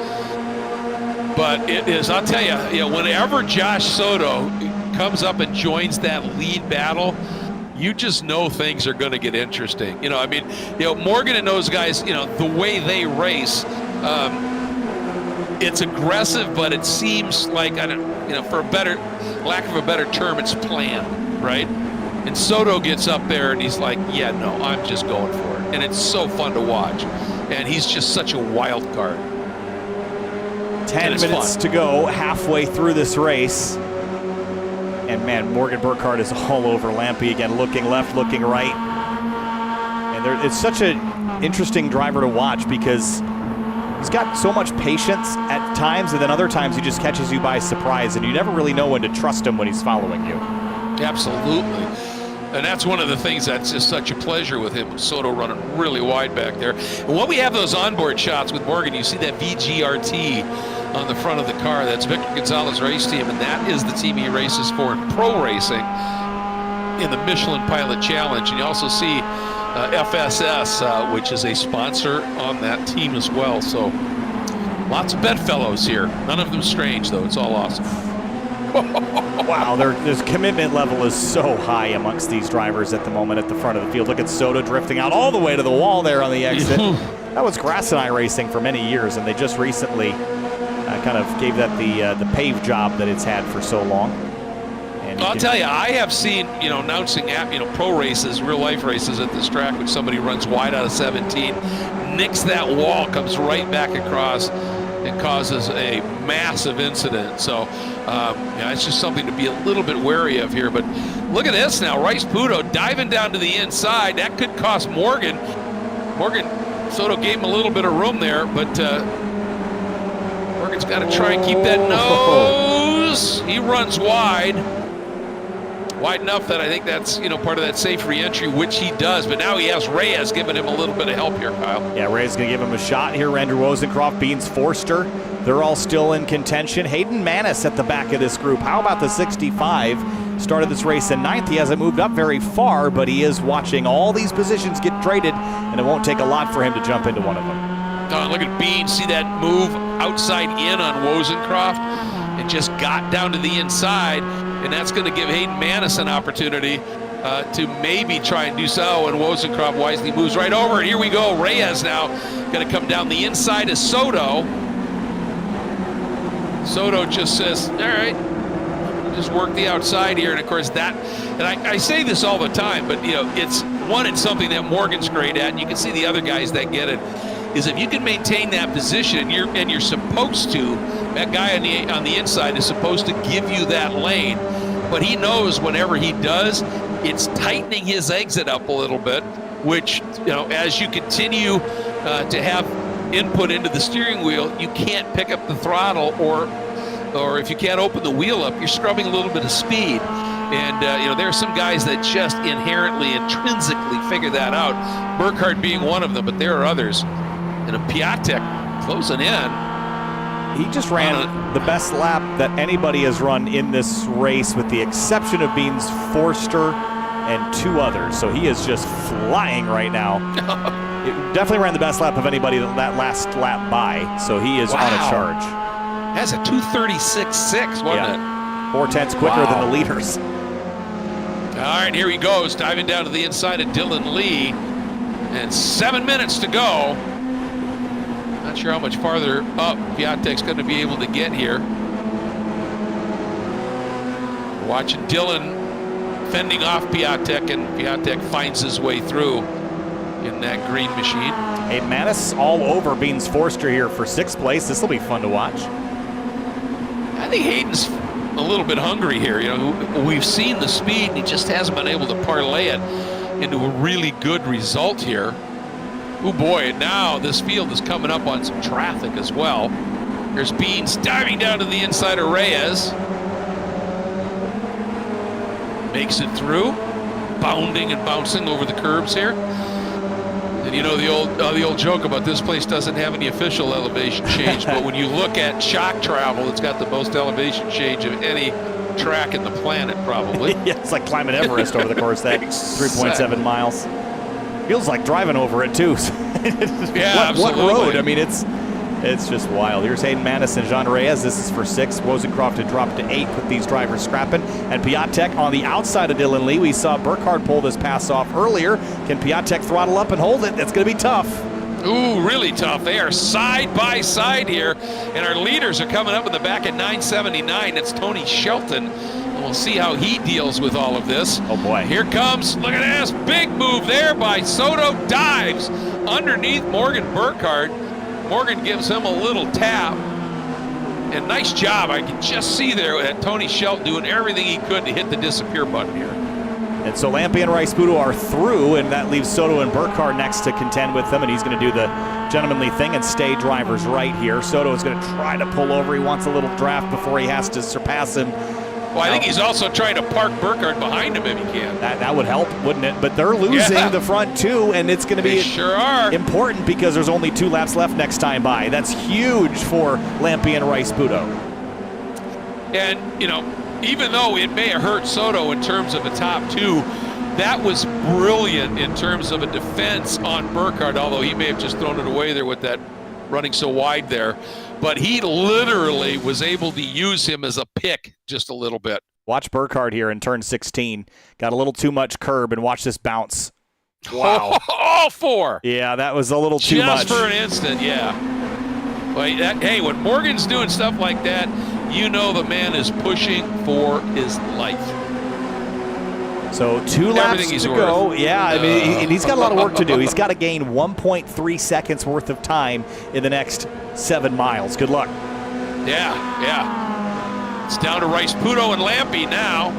But it is, I'll tell you, whenever Josh Soto comes up and joins that lead battle, you just know things are going to get interesting. Morgan and those guys, the way they race, it's aggressive, but it seems like, for lack of a better term, it's planned, right? And Soto gets up there and he's like, yeah, no, I'm just going for it. And it's so fun to watch. And he's just such a wild card. 10 minutes to go, halfway through this race. And man, Morgan Burkhardt is all over Lampe again, looking left, looking right. And it's such an interesting driver to watch, because he's got so much patience at times, and then other times he just catches you by surprise, and you never really know when to trust him when he's following you. Absolutely. And that's one of the things that's just such a pleasure with him. Soto running really wide back there. And when we have those onboard shots with Morgan, you see that VGRT on the front of the car. That's Victor Gonzalez Race Team, and that is the team he races for in pro racing in the Michelin Pilot Challenge. And you also see FSS, which is a sponsor on that team as well. So lots of bedfellows here. None of them strange, though. It's all awesome. Wow, their commitment level is so high amongst these drivers at the moment at the front of the field. Look at Soto drifting out all the way to the wall there on the exit. That was grass and iRacing for many years, and they just recently kind of gave that the pave job that it's had for so long. And I'll tell you, I have seen, announcing pro races, real life races at this track, when somebody runs wide out of 17, nicks that wall, comes right back across, and causes a massive incident. So it's just something to be a little bit wary of here. But look at this now, Rice-Pudo diving down to the inside. That could cost Morgan. Soto gave him a little bit of room there, but Morgan's got to try and keep that nose. He runs wide enough that I think that's part of that safe re-entry, which he does. But now he has Reyes giving him a little bit of help here, Kyle. Yeah, Reyes going to give him a shot here. Andrew Rosencroft, Beans Forster, they're all still in contention. Hayden Manis at the back of this group. How about the 65? Started this race in 9th. He hasn't moved up very far, but he is watching all these positions get traded, and it won't take a lot for him to jump into one of them. Oh, look at Beans. See that move outside in on Rosencroft, and just got down to the inside. And that's going to give Hayden Manis an opportunity to maybe try and do so. And Rosencroft wisely moves right over. And here we go. Reyes now going to come down the inside of Soto. Soto just says, all right, just work the outside here. And of course and I say this all the time, but it's something that Morgan's great at, and you can see the other guys that get it, is if you can maintain that position, and you're supposed to, that guy on the inside is supposed to give you that lane, but he knows whenever he does, it's tightening his exit up a little bit, which, as you continue to have input into the steering wheel, you can't pick up the throttle, or if you can't open the wheel up, you're scrubbing a little bit of speed. And, there are some guys that just intrinsically figure that out, Burkhardt being one of them, but there are others. And a Piatek closing in. He just ran the best lap that anybody has run in this race, with the exception of Beans Forster and 2 others. So he is just flying right now. It definitely ran the best lap of anybody that last lap by. So he is on a charge. That's a 2:36.6, wasn't it? 4/10 quicker than the leaders. All right, here he goes, diving down to the inside of Dylan Lee. And 7 minutes to go. Not sure how much farther up Piatek's going to be able to get here. Watching Dylan fending off Piatek, and Piatek finds his way through in that green machine. Hey, Manis all over Beans Forster here for 6th place. This will be fun to watch. I think Hayden's a little bit hungry here. We've seen the speed, and he just hasn't been able to parlay it into a really good result here. Oh boy, and now this field is coming up on some traffic as well. There's Beans diving down to the inside of Reyes. Makes it through, bounding and bouncing over the curbs here. And you know the old joke about this place doesn't have any official elevation change, but when you look at shock travel, it's got the most elevation change of any track in the planet, probably. Yeah, it's like climbing Everest over the course of that 3.7 miles. Feels like driving over it too. Yeah, what absolutely. road? I mean, it's just wild. Here's Hayden Madison, Jean Reyes. This is for 6. Rosencroft had dropped to 8 with these drivers scrapping. And Piatek on the outside of Dylan Lee. We saw Burkhardt pull this pass off earlier. Can Piatek throttle up and hold it? That's going to be tough. Ooh, really tough. They are side by side here. And our leaders are coming up in the back at 979. It's Tony Shelton. And we'll see how he deals with all of this. Oh, boy. Here comes, look at this, big move there by Soto. Dives underneath Morgan Burkhardt. Morgan gives him a little tap, and nice job. I can just see there that Tony Shelton doing everything he could to hit the disappear button here. And so Lampe and Rice-Puto are through, and that leaves Soto and Burkhardt next to contend with them, and he's going to do the gentlemanly thing and stay drivers right here. Soto is going to try to pull over. He wants a little draft before he has to surpass him. Well, I think he's also trying to park Burkhardt behind him if he can. That would help, wouldn't it? But they're losing the front two, and it's going to be sure are. important because there's only 2 laps left next time by. That's huge for Lampe and Rice-Puto. And, you know, even though it may have hurt Soto in terms of the top 2, that was brilliant in terms of a defense on Burkhardt, although he may have just thrown it away there with that running so wide there. But he literally was able to use him as a pick just a little bit. Watch Burkhardt here in turn 16. Got a little too much curb, and watch this bounce. Wow. All 4. Yeah, that was a little too much. Just for an instant, yeah. But hey, when Morgan's doing stuff like that, you know the man is pushing for his life. So 2 laps to go. Yeah, I mean, he's got a lot of work to do. He's got to gain 1.3 seconds worth of time in the next 7 miles. Good luck. Yeah. It's down to Rice-Puto and Lampe now.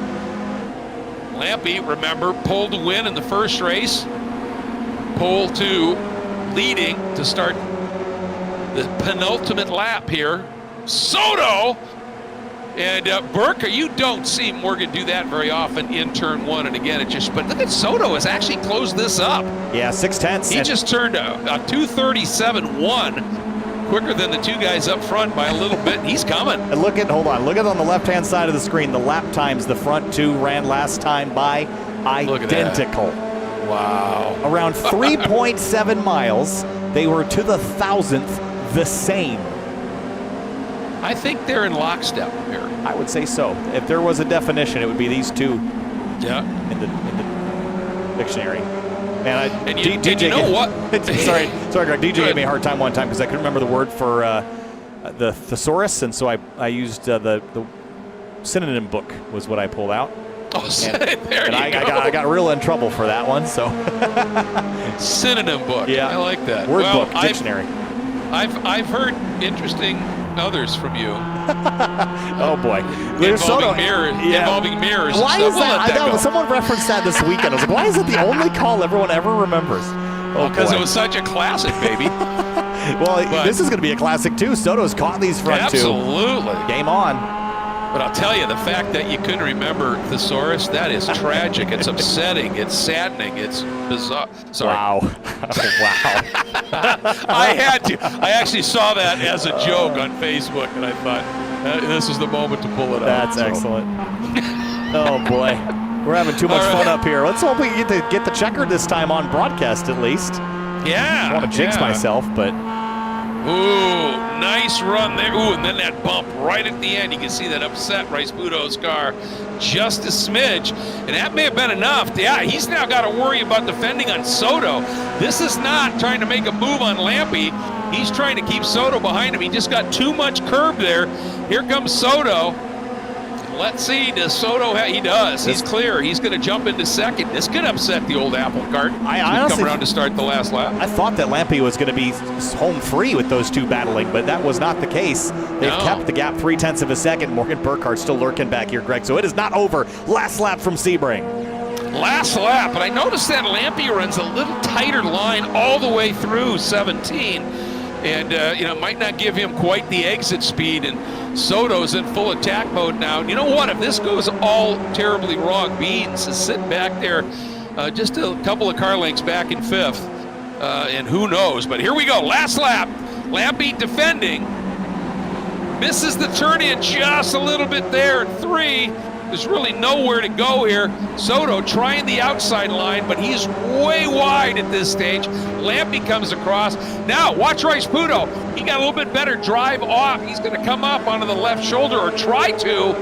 Lampe, remember, pole to win in the first race. Pole to leading to start the penultimate lap here. Soto! And Burkhardt, you don't see Morgan do that very often in turn 1. And again, but look at Soto has actually closed this up. Yeah, 6/10. He just turned a 2:37.1 quicker than the 2 guys up front by a little bit. He's coming. And look at on the left-hand side of the screen, the lap times the front 2 ran last time by identical. Wow. Around 3.7 miles, they were to the 1,000th the same. I think they're in lockstep here. I would say so. If there was a definition, it would be these 2. Yeah. In the dictionary. And you know what? sorry, Greg. DJ gave me a hard time one time because I couldn't remember the word for the thesaurus, and so I used the synonym book was what I pulled out. Oh, there you go. I got real in trouble for that one. So synonym book. Yeah, I like that. Word book, dictionary. I've heard interesting others from you. Oh boy, involving mirrors. Why is that? I know go. Someone referenced that this weekend. I was like, why is it the only call everyone ever remembers? Because it was such a classic, baby. Well, this is going to be a classic too. Soto's caught these front 2. Absolutely. Game on. But I'll tell you, the fact that you couldn't remember thesaurus, that is tragic. It's upsetting. It's saddening. It's bizarre. Sorry. Wow. Wow. I had to. I actually saw that as a joke on Facebook, and I thought, this is the moment to pull it out. That's excellent. Oh, boy. We're having too much fun up here. Let's hope we can get the checker this time on broadcast at least. Yeah. I don't want to jinx myself, but... Ooh, nice run there. Ooh, and then that bump right at the end. You can see that upset Rice-Puto's car just a smidge. And that may have been enough. Yeah, he's now got to worry about defending on Soto. This is not trying to make a move on Lampe. He's trying to keep Soto behind him. He just got too much curb there. Here comes Soto. Let's see, does Soto he does. He's clear. He's going to jump into second. This could upset the old apple cart. I honestly come around to start the last lap. I thought that Lampe was going to be home free with those 2 battling, but that was not the case. They've kept the gap 0.3 of a second. Morgan Burkhardt still lurking back here, Greg. So it is not over. Last lap from Sebring. Last lap, but I noticed that Lampe runs a little tighter line all the way through 17. and might not give him quite the exit speed. And Soto's in full attack mode now. And you know what? If this goes all terribly wrong, Beans is sitting back there, just a couple of car lengths back in 5th, and who knows? But here we go, last lap. Lampy defending, misses the turn in just a little bit there at 3. There's really nowhere to go here. Soto trying the outside line, but he's way wide at this stage. Lampy comes across. Now, watch Rice Pudo. He got a little bit better drive off. He's going to come up onto the left shoulder, or try to,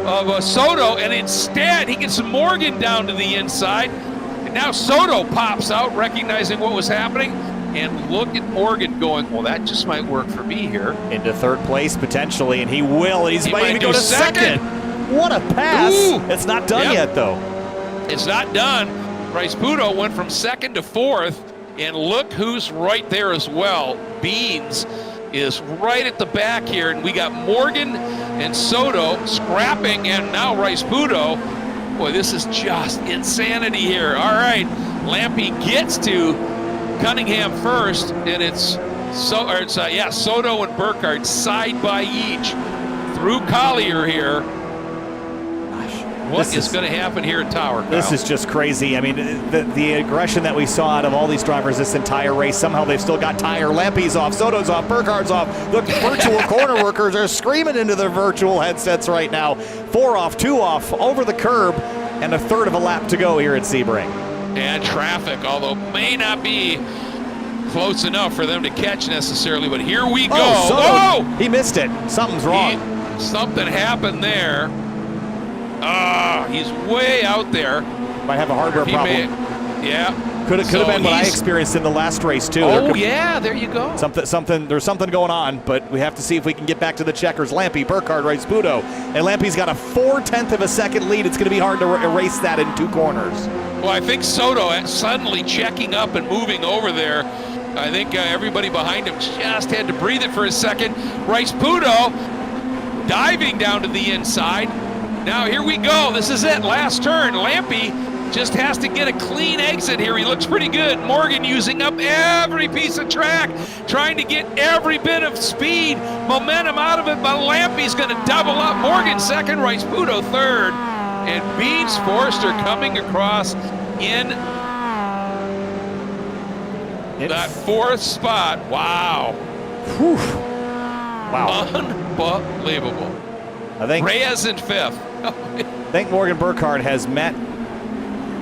of Soto, and instead he gets Morgan down to the inside. And now Soto pops out, recognizing what was happening. And look at Morgan going, well, that just might work for me here. Into 3rd place, potentially, and he will. He might even go to second. What a pass. Ooh. It's not done yet, though. It's not done. Rice Pudo went from 2nd to 4th, and look who's right there as well. Beans is right at the back here, and we got Morgan and Soto scrapping, and now Rice Pudo. Boy, this is just insanity here. All right, Lampy gets to Cunningham first, and it's Soto and Burkhardt side by each through Collier here. What is going to happen here at Tower, Kyle? This is just crazy. I mean, the aggression that we saw out of all these drivers this entire race, somehow they've still got tire. Lampy's off, Soto's off, Burkhardt's off. The virtual corner workers are screaming into their virtual headsets right now. 4 off, 2 off, over the curb, and a 1/3 of a lap to go here at Sebring. And traffic, although may not be close enough for them to catch necessarily, but here we go. Oh, Soto, whoa! He missed it. Something's wrong. Something happened there. He's way out there. Might have a hardware problem. Yeah. Could have been what I experienced in the last race too. Oh yeah, there you go. There's something going on, but we have to see if we can get back to the checkers. Lampy, Burkhardt, Rice Pudo, and Lampy's got a 4/10 of a second lead. It's going to be hard to erase that in 2 corners. Well, I think Soto suddenly checking up and moving over there. I think everybody behind him just had to breathe it for a second. Rice Pudo diving down to the inside. Now here we go. This is it. Last turn. Lampy just has to get a clean exit here. He looks pretty good. Morgan using up every piece of track, trying to get every bit of speed, momentum out of it, but Lampy's going to double up. Morgan 2nd, Rice Pudo 3rd, and Beans Forster coming across in that 4th spot. Wow. Whew. Wow. Unbelievable. I think Reyes in 5th. I think Morgan Burkhardt has met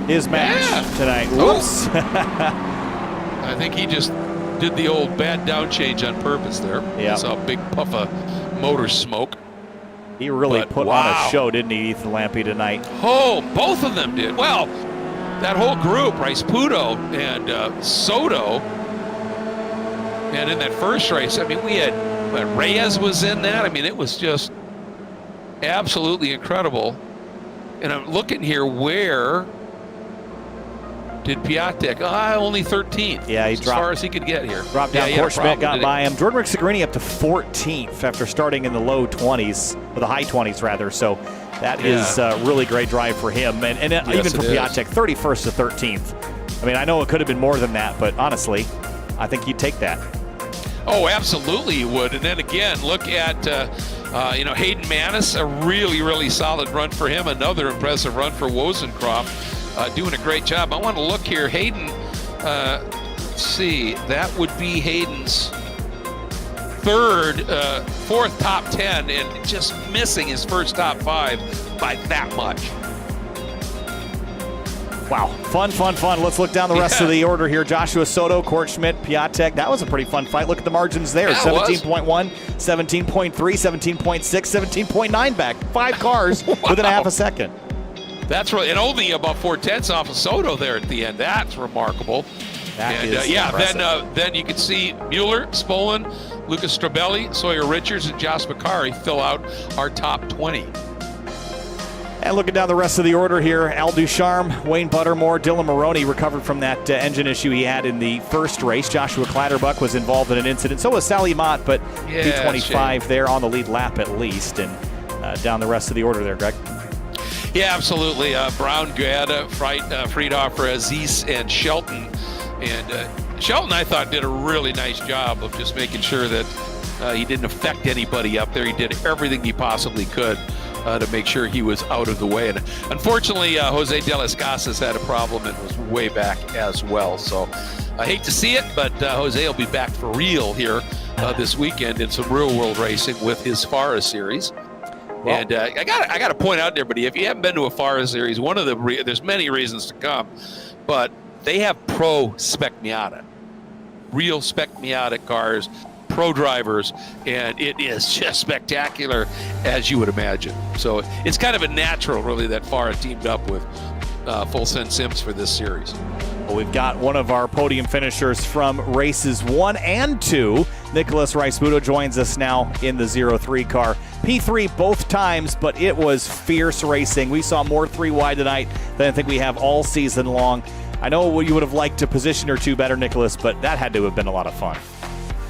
his match tonight. Whoops. I think he just did the old bad down change on purpose there. Yeah. Saw a big puff of motor smoke. He really put on a show, didn't he, Ethan Lampy, tonight? Oh, both of them did. Well, that whole group, Rice Pudo and Soto, and in that first race, I mean, we had Reyes was in that. I mean, it was just absolutely incredible. And I'm looking here, where did Piatek? Only 13th. Yeah, he as dropped, far as he could get here. Dropped down. Schmidt got by him. Jordan Rick-Signorini up to 14th after starting in the low 20s, or the high 20s rather. So that is a really great drive for him. And even for Piatek, 31st to 13th. I mean, I know it could have been more than that, but honestly, I think you'd take that. Oh, absolutely you would. And then again, look at Hayden Manis, a really, really solid run for him. Another impressive run for Wozencroft, doing a great job. I want to look here. Hayden, let's see, that would be Hayden's 4th top 10, and just missing his first top 5 by that much. Wow, fun. Let's look down the rest of the order here. Joshua Soto, Court Schmidt, Piatek. That was a pretty fun fight. Look at the margins there. 17.1, 17.3, 17.6, 17.9 back. 5 cars within a half a second. That's really, and only about 4/10 off of Soto there at the end. That's remarkable. That is impressive. Then you can see Mueller, Spolin, Lucas Strabelli, Sawyer Richards, and Josh Bakari fill out our top 20. And looking down the rest of the order here, Al Ducharme, Wayne Buttermore, Dylan Maroney recovered from that engine issue he had in the first race. Joshua Clatterbuck was involved in an incident. So was Sally Mott, but P25 there on the lead lap at least. And down the rest of the order there, Greg. Yeah, absolutely. Brown, Guada, Friedhofer, Aziz, and Shelton. And Shelton, I thought, did a really nice job of just making sure that he didn't affect anybody up there. He did everything he possibly could to make sure he was out of the way. And unfortunately, Jose De Las Casas had a problem and was way back as well. So I hate to see it, but Jose will be back for real here this weekend in some real-world racing with his FARA series. Well, and I got to point out there, buddy, if you haven't been to a FARA series, one of the there's many reasons to come, but they have pro Spec Miata, real Spec Miata cars, pro drivers, and it is just spectacular as you would imagine. So it's kind of a natural, really, that FARA teamed up with Full Send Sims for this series. Well, we've got one of our podium finishers from races 1 and 2. Nicholas Rice-Budo joins us now in the 0-3 car. P3 both times, but it was fierce racing. We saw more 3-wide tonight than I think we have all season long. I know you would have liked to position or two better, Nicholas, but that had to have been a lot of fun.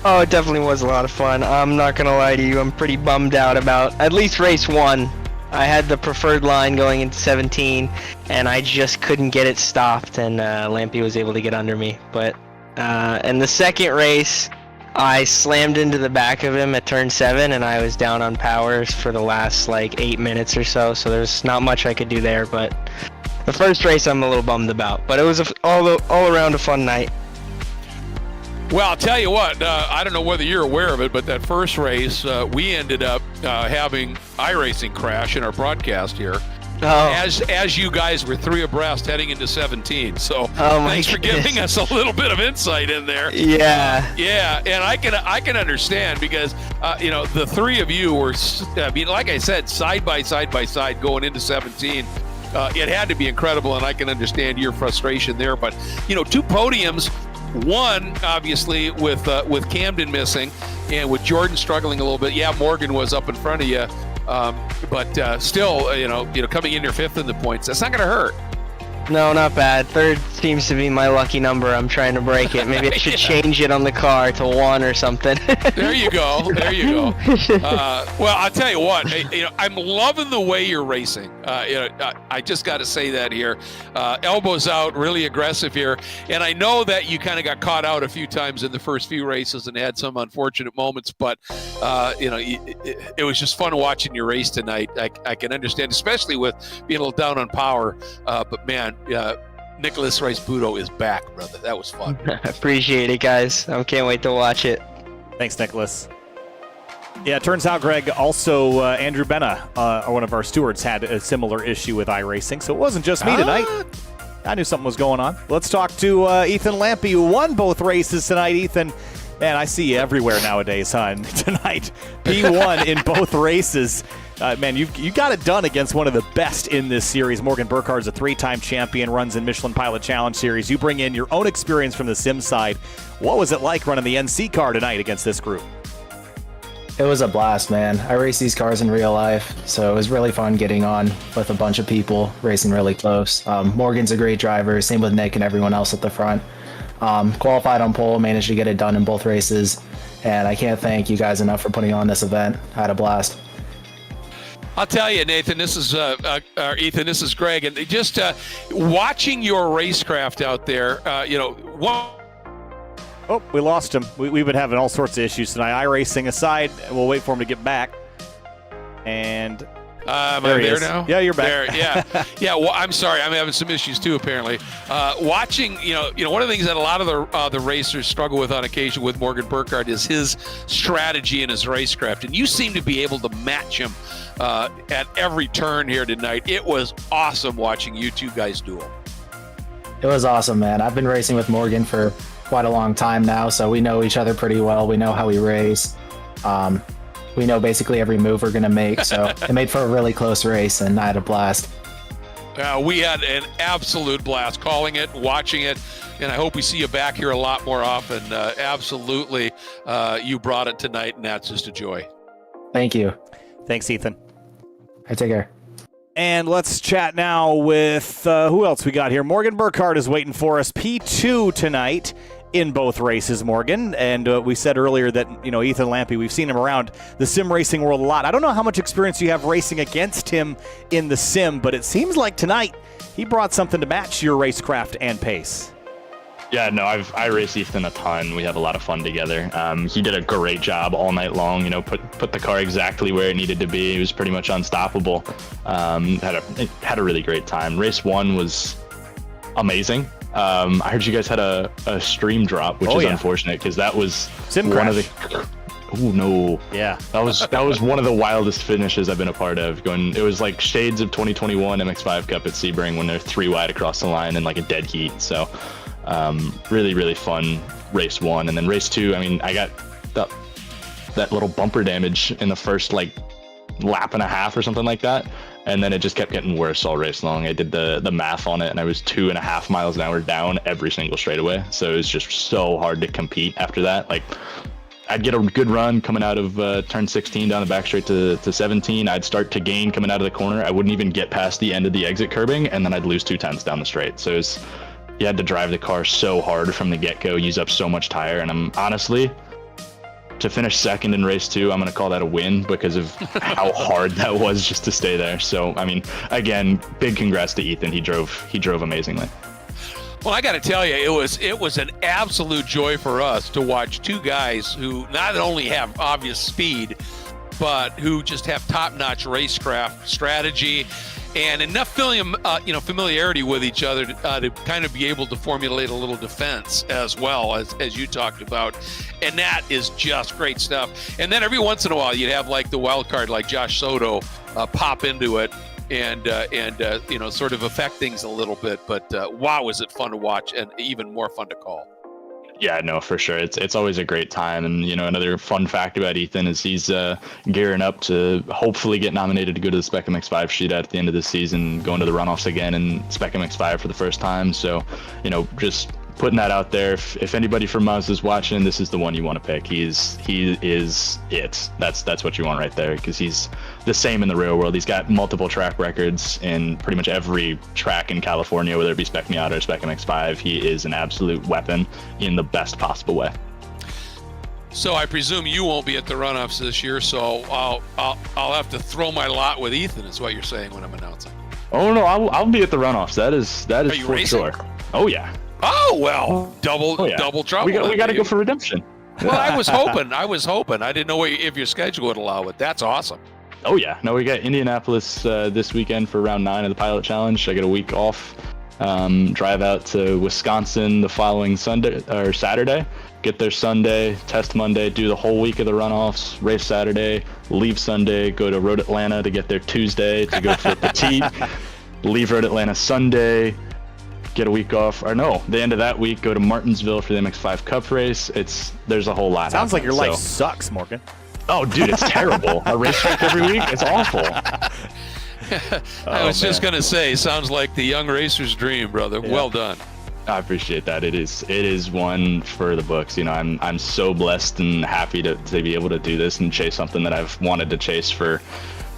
Oh, it definitely was a lot of fun. I'm not going to lie to you. I'm pretty bummed out about at least race 1. I had the preferred line going into 17, and I just couldn't get it stopped, and Lampy was able to get under me. But in the second race, I slammed into the back of him at turn 7, and I was down on powers for the last, 8 minutes or so, so there's not much I could do there. But the first race I'm a little bummed about, but it was all around a fun night. Well, I'll tell you what, I don't know whether you're aware of it, but that first race, we ended up having iRacing crash in our broadcast here. Oh. As you guys were 3 abreast heading into 17. So thanks for giving us a little bit of insight in there. Yeah. Yeah, and I can understand because, the 3 of you were, like I said, side by side going into 17. It had to be incredible, and I can understand your frustration there. But, 2 podiums. One, obviously, with Camden missing and with Jordan struggling a little bit. Yeah, Morgan was up in front of you, but still, coming in your 5th in the points, that's not going to hurt. No, not bad. 3rd seems to be my lucky number. I'm trying to break it. Maybe I should change it on the car to 1 or something. There you go. Well, I'll tell you what. I'm loving the way you're racing. I just got to say that here. Elbows out, really aggressive here. And I know that you kind of got caught out a few times in the first few races and had some unfortunate moments, but it was just fun watching you race tonight. I can understand, especially with being a little down on power. But man, Nicholas Rice-Budo is back, brother. That was fun. Appreciate it, guys. I can't wait to watch it. Thanks, Nicholas. Yeah, it turns out, Greg, also Andrew Benna, one of our stewards, had a similar issue with iRacing, so it wasn't just me tonight. I knew something was going on. Let's talk to Ethan Lampy, who won both races tonight. Ethan, man, I see you everywhere nowadays, son. Tonight, P1 in both races. Man, you got it done against one of the best in this series. Morgan Burkhardt's a 3-time champion, runs in Michelin Pilot Challenge Series. You bring in your own experience from the sim side. What was it like running the NC car tonight against this group? It was a blast, man. I race these cars in real life, so it was really fun getting on with a bunch of people, racing really close. Morgan's a great driver, same with Nick and everyone else at the front. Qualified on pole, managed to get it done in both races, and I can't thank you guys enough for putting on this event. I had a blast. I'll tell you, Nathan, this is Ethan, this is Greg, and just watching your racecraft out there, Oh, we lost him. We've been having all sorts of issues tonight. iRacing aside, we'll wait for him to get back. And am I there now? Yeah, you're back. There, yeah. Well, I'm sorry. I'm having some issues too, apparently. Watching, one of the things that a lot of the racers struggle with on occasion with Morgan Burkhardt is his strategy and his racecraft. And you seem to be able to match him at every turn here tonight. It was awesome watching you two guys duel. It was awesome, man. I've been racing with Morgan for quite a long time now, so we know each other pretty well. We know how we race. We know basically every move we're going to make, so it made for a really close race, and I had a blast. We had an absolute blast calling it, watching it, and I hope we see you back here a lot more often. Absolutely, you brought it tonight, and that's just a joy. Thank you. Thanks, Ethan. Take care. And let's chat now with who else we got here. Morgan Burkhardt is waiting for us. P2 tonight in both races, Morgan. And we said earlier that, Ethan Lampy, we've seen him around the sim racing world a lot. I don't know how much experience you have racing against him in the sim, but it seems like tonight he brought something to match your racecraft and pace. Yeah, no, I race Ethan a ton. We have a lot of fun together. He did a great job all night long. You know, put the car exactly where it needed to be. He was pretty much unstoppable. Had a really great time. Race 1 was amazing. I heard you guys had a stream drop, which is unfortunate because that was one of the. Oh no! Yeah, that was one of the wildest finishes I've been a part of. It was like shades of 2021 MX5 Cup at Sebring when they're 3 wide across the line in like a dead heat. So. Really fun race 1, and then race 2. I mean, I got that little bumper damage in the first like lap and a half or something like that, and then it just kept getting worse all race long. I did the math on it, and I was 2.5 miles an hour down every single straightaway. So it was just so hard to compete after that. Like, I'd get a good run coming out of turn 16 down the back straight to 17. I'd start to gain coming out of the corner. I wouldn't even get past the end of the exit curbing, and then I'd lose 2/10 down the straight. So it was. You had to drive the car so hard from the get-go, use up so much tire, and I'm honestly, to finish second in race 2, I'm going to call that a win because of how hard that was just to stay there. So, I mean, again, big congrats to Ethan. He drove amazingly. Well, I got to tell you, it was an absolute joy for us to watch 2 guys who not only have obvious speed, but who just have top-notch racecraft strategy and enough familiarity with each other to kind of be able to formulate a little defense as well, as you talked about. And that is just great stuff. And then every once in a while, you'd have like the wild card, like Josh Soto, pop into it and sort of affect things a little bit. But wow, is it fun to watch and even more fun to call. Yeah, no, for sure. It's always a great time. And, another fun fact about Ethan is he's gearing up to hopefully get nominated to go to the Spec MX5 sheet at the end of the season, going to the runoffs again in Spec MX5 for the first time. So, just putting that out there. If anybody from us is watching, this is the one you want to pick. He is it. That's what you want right there, because he's the same in the real world. He's got multiple track records in pretty much every track in California, whether it be Spec Miata or Spec MX5. He is an absolute weapon in the best possible way. So I presume you won't be at the runoffs this year, so I'll have to throw my lot with Ethan, is what you're saying when I'm announcing. Oh no, I'll be at the runoffs. That is Are you for racing? sure. Oh yeah. Oh well, double trouble. We got to go for redemption. Well, I was hoping. I didn't know if your schedule would allow it. That's awesome. Oh yeah, no, we got Indianapolis this weekend for round 9 of the Pilot Challenge. I get a week off. Drive out to Wisconsin the following Sunday or Saturday. Get there Sunday, test Monday, do the whole week of the runoffs, race Saturday, leave Sunday, go to Road Atlanta to get there Tuesday to go for Petite, leave Road Atlanta Sunday, get a week off, or no, the end of that week, go to Martinsville for the MX5 Cup race. There's a whole lot. Sounds like your life so. sucks, Morgan. Oh, dude, it's terrible. A racetrack every week? It's awful. I was just going to say, sounds like the young racer's dream, brother. Yeah. Well done. I appreciate that. It is one for the books. I'm so blessed and happy to be able to do this and chase something that I've wanted to chase for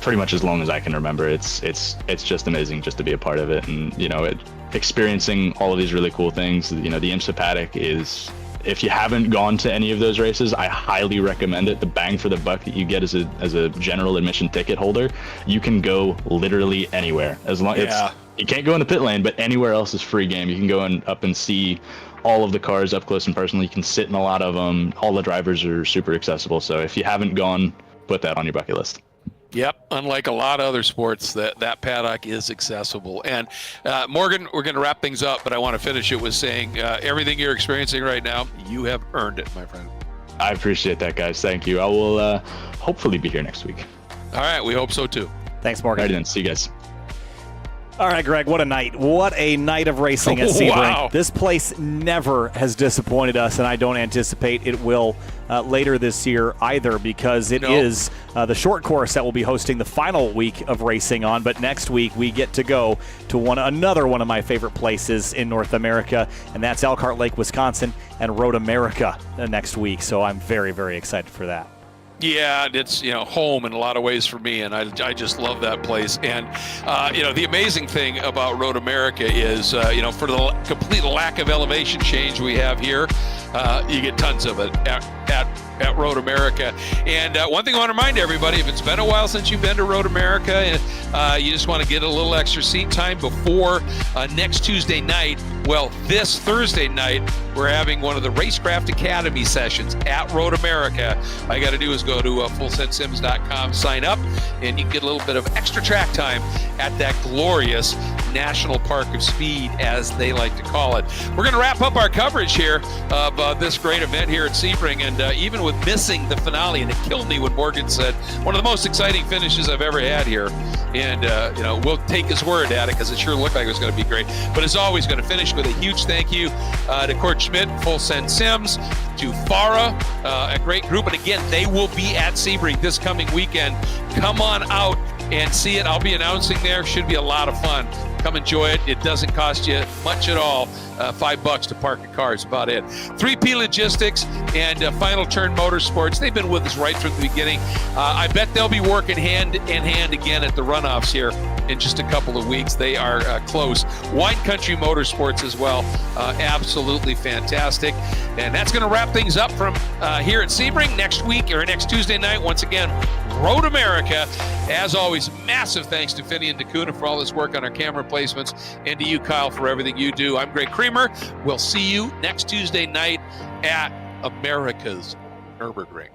pretty much as long as I can remember. It's just amazing just to be a part of it, and experiencing all of these really cool things. The IMSA paddock is, if you haven't gone to any of those races, I highly recommend it. The bang for the buck that you get as a general admission ticket holder, you can go literally anywhere. As long you can't go in the pit lane, but anywhere else is free game. You can go up and see all of the cars up close and personal. You can sit in a lot of them. All the drivers are super accessible. So if you haven't gone, put that on your bucket list. Yep, unlike a lot of other sports, that paddock is accessible. And Morgan, we're going to wrap things up, but I want to finish it with saying everything you're experiencing right now, you have earned it, my friend. I appreciate that, guys. Thank you. I will hopefully be here next week. All right, we hope so too. Thanks, Morgan. All right, then. See you guys. All right, Greg, what a night. What a night of racing at Sebring. Wow. This place never has disappointed us, and I don't anticipate it will later this year either, because it is the short course that will be hosting the final week of racing on. But next week, we get to go to another one of my favorite places in North America, and that's Elkhart Lake, Wisconsin, and Road America next week. So I'm very, very excited for that. Yeah, it's home in a lot of ways for me, and I just love that place. And the amazing thing about Road America is for the complete lack of elevation change we have here, you get tons of it at at Road America. And one thing I want to remind everybody, if it's been a while since you've been to Road America and you just want to get a little extra seat time before next Tuesday night, well, this Thursday night, we're having one of the Racecraft Academy sessions at Road America. All you got to do is go to fullsendsims.com, sign up, and you can get a little bit of extra track time at that glorious National Park of Speed, as they like to call it. We're going to wrap up our coverage here of this great event here at Sebring, and even with missing the finale, and it killed me when Morgan said one of the most exciting finishes I've ever had here. And, we'll take his word at it because it sure looked like it was going to be great. But as always, going to finish with a huge thank you to Court Schmidt, Full Send Sims, to Farah, a great group. And again, they will be at Sebring this coming weekend. Come on out and see it. I'll be announcing there. Should be a lot of fun. Come enjoy it. It doesn't cost you much at all. $5 to park a car is about it. 3P Logistics and Final Turn Motorsports, they've been with us right from the beginning. I bet they'll be working hand in hand again at the runoffs here in just a couple of weeks. They are close. Wine Country Motorsports as well. Absolutely fantastic. And that's going to wrap things up from here at Sebring next week, or next Tuesday night. Once again, Road America. As always, massive thanks to Finney and DeCuna for all this work on our camera placements, and to you, Kyle, for everything you do. I'm Greg Creamer. We'll see you next Tuesday night at America's Nürburgring.